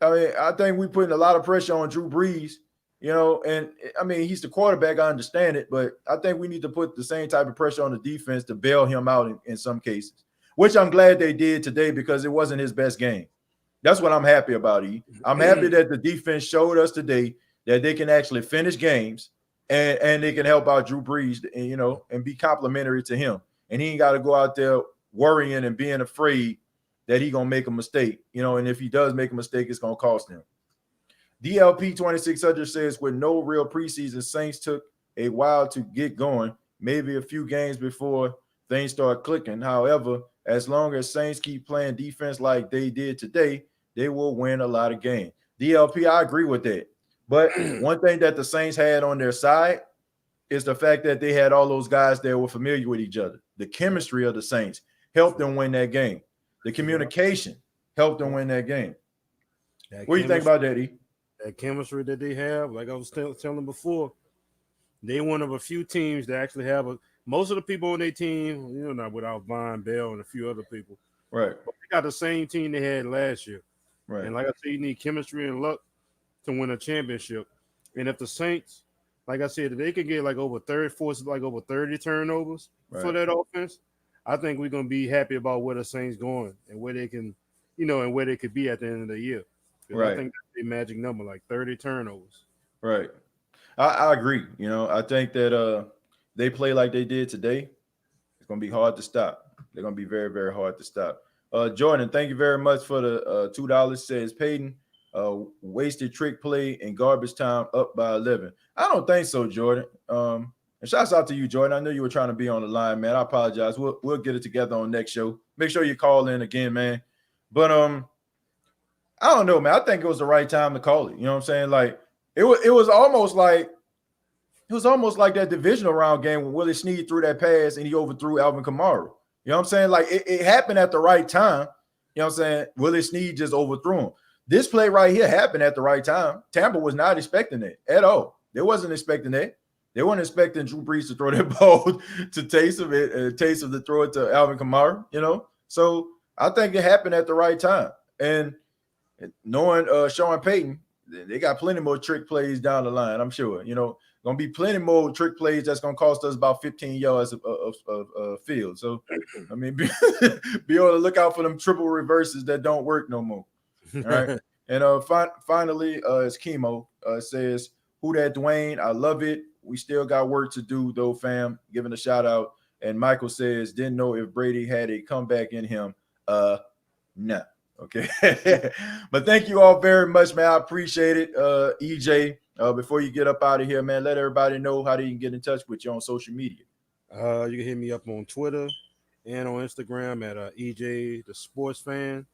I mean, I think we're putting a lot of pressure on Drew Brees, you know, and I mean, he's the quarterback. I understand it, but I think we need to put the same type of pressure on the defense to bail him out in some cases, which I'm glad they did today because it wasn't his best game. That's what I'm happy about, E. I'm happy that the defense showed us today that they can actually finish games and they can help out Drew Brees, and, you know, and be complimentary to him. And he ain't got to go out there worrying and being afraid that he going to make a mistake, you know, and if he does make a mistake, it's going to cost him. DLP 2600 says, with no real preseason, Saints took a while to get going, maybe a few games before things start clicking. However, as long as Saints keep playing defense like they did today, they will win a lot of games. DLP, I agree with that. But one thing that the Saints had on their side is the fact that they had all those guys that were familiar with each other. The chemistry of the Saints helped them win that game. The communication helped them win that game. What do you think about that, E? That chemistry that they have, like I was telling before, they one of a few teams that actually have most of the people on their team, you know, not without Von Bell and a few other people. Right. But they got the same team they had last year. Right. And like I said, you need chemistry and luck to win a championship. And if the Saints, like I said, if they could get like over 30 turnovers for that offense, I think we're gonna be happy about where the Saints going and where they can, you know, and where they could be at the end of the year. Right. I think that's a magic number, like 30 turnovers. Right. I agree. You know, I think that they play like they did today. It's gonna be hard to stop. They're gonna be very, very hard to stop. Jordan, thank you very much for the $2. Says Peyton, wasted trick play in garbage time up by 11. I don't think so, Jordan. And shouts out to you, Jordan. I knew you were trying to be on the line, man. I apologize. We'll get it together on next show. Make sure you call in again, man. But I don't know, man. I think it was the right time to call it. You know what I'm saying? Like it was almost like that divisional round game when Willie Snead threw that pass and he overthrew Alvin Kamara. You know what I'm saying? Like it happened at the right time. You know what I'm saying? Willie Snead just overthrew him. This play right here happened at the right time. Tampa was not expecting it at all. They wasn't expecting that. They weren't expecting Drew Brees to throw that ball to Taysom to throw it to Alvin Kamara, you know? So I think it happened at the right time. And knowing Sean Payton, they got plenty more trick plays down the line, I'm sure. You know, going to be plenty more trick plays that's going to cost us about 15 yards of field. So, I mean, be able to look out for them triple reverses that don't work no more. All right. And finally, it's Chemo. Says, who that Dwayne? I love it. We still got work to do, though, fam. Giving a shout out. And Michael says, didn't know if Brady had a comeback in him. No. Okay. But thank you all very much, man. I appreciate it. EJ, before you get up out of here, man, let everybody know how they can get in touch with you on social media. You can hit me up on Twitter and on Instagram at EJ the Sports Fan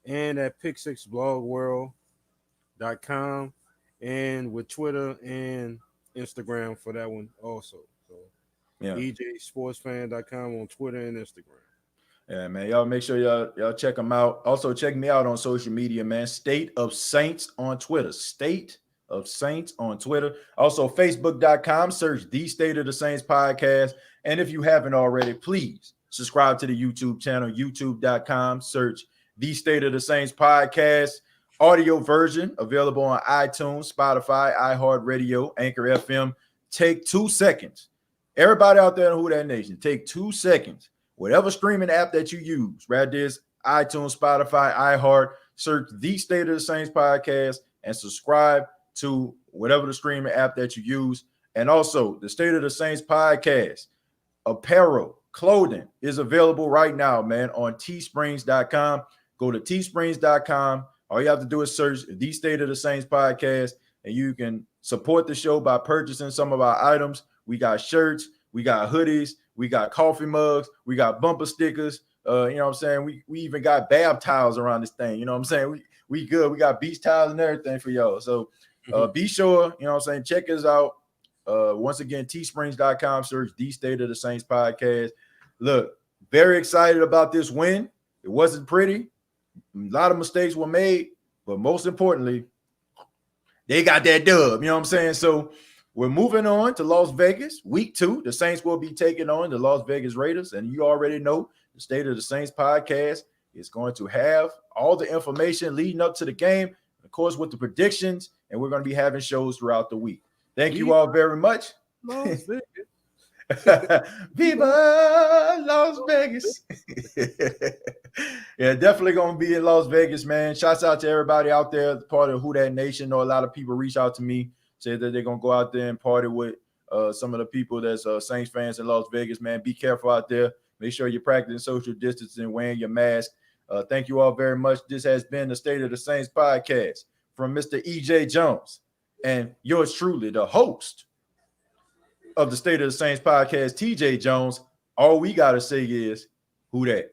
and at pick6blogworld.com and with Twitter and Instagram for that one also. So yeah, EJSportsFan.com on Twitter and Instagram. Yeah, man. Y'all make sure y'all check them out. Also, check me out on social media, man. State of Saints on Twitter. State of Saints on Twitter. Also, Facebook.com. Search The State of the Saints Podcast. And if you haven't already, please subscribe to the YouTube channel, YouTube.com. Search The State of the Saints Podcast. Audio version available on iTunes, Spotify, iHeartRadio, Anchor FM. Take 2 seconds. Everybody out there in Who Dat Nation, take 2 seconds. Whatever streaming app that you use, right? There's iTunes, Spotify, iHeart. Search The State of the Saints Podcast and subscribe to whatever the streaming app that you use. And also, the State of the Saints Podcast apparel, clothing is available right now, man, on teesprings.com. Go to teesprings.com. All you have to do is search The State of the Saints Podcast, and you can support the show by purchasing some of our items. We got shirts, we got hoodies, we got coffee mugs, we got bumper stickers. You know what I'm saying? We even got bath towels around this thing. You know what I'm saying? We good. We got beach towels and everything for y'all. So be sure, you know what I'm saying, check us out. Once again, teesprings.com, search The State of the Saints Podcast. Look, very excited about this win. It wasn't pretty. A lot of mistakes were made, but most importantly, they got that dub. You know what I'm saying? So we're moving on to Las Vegas, week 2. The Saints will be taking on the Las Vegas Raiders, and you already know the State of the Saints Podcast is going to have all the information leading up to the game, of course, with the predictions, and we're going to be having shows throughout the week. Thank you all very much. Las Vegas. Viva Las Vegas. Yeah, definitely gonna be in Las Vegas, man. Shouts out to everybody out there, part of Who Dat Nation. Know a lot of people reach out to me, say that they're gonna go out there and party with some of the people that's Saints fans in Las Vegas, man. Be careful out there. Make sure you're practicing social distancing, wearing your mask. Thank you all very much. This has been the State of the Saints Podcast from Mr. EJ Jones and yours truly, the host of the State of the Saints Podcast, TJ Jones. All we got to say is, who that?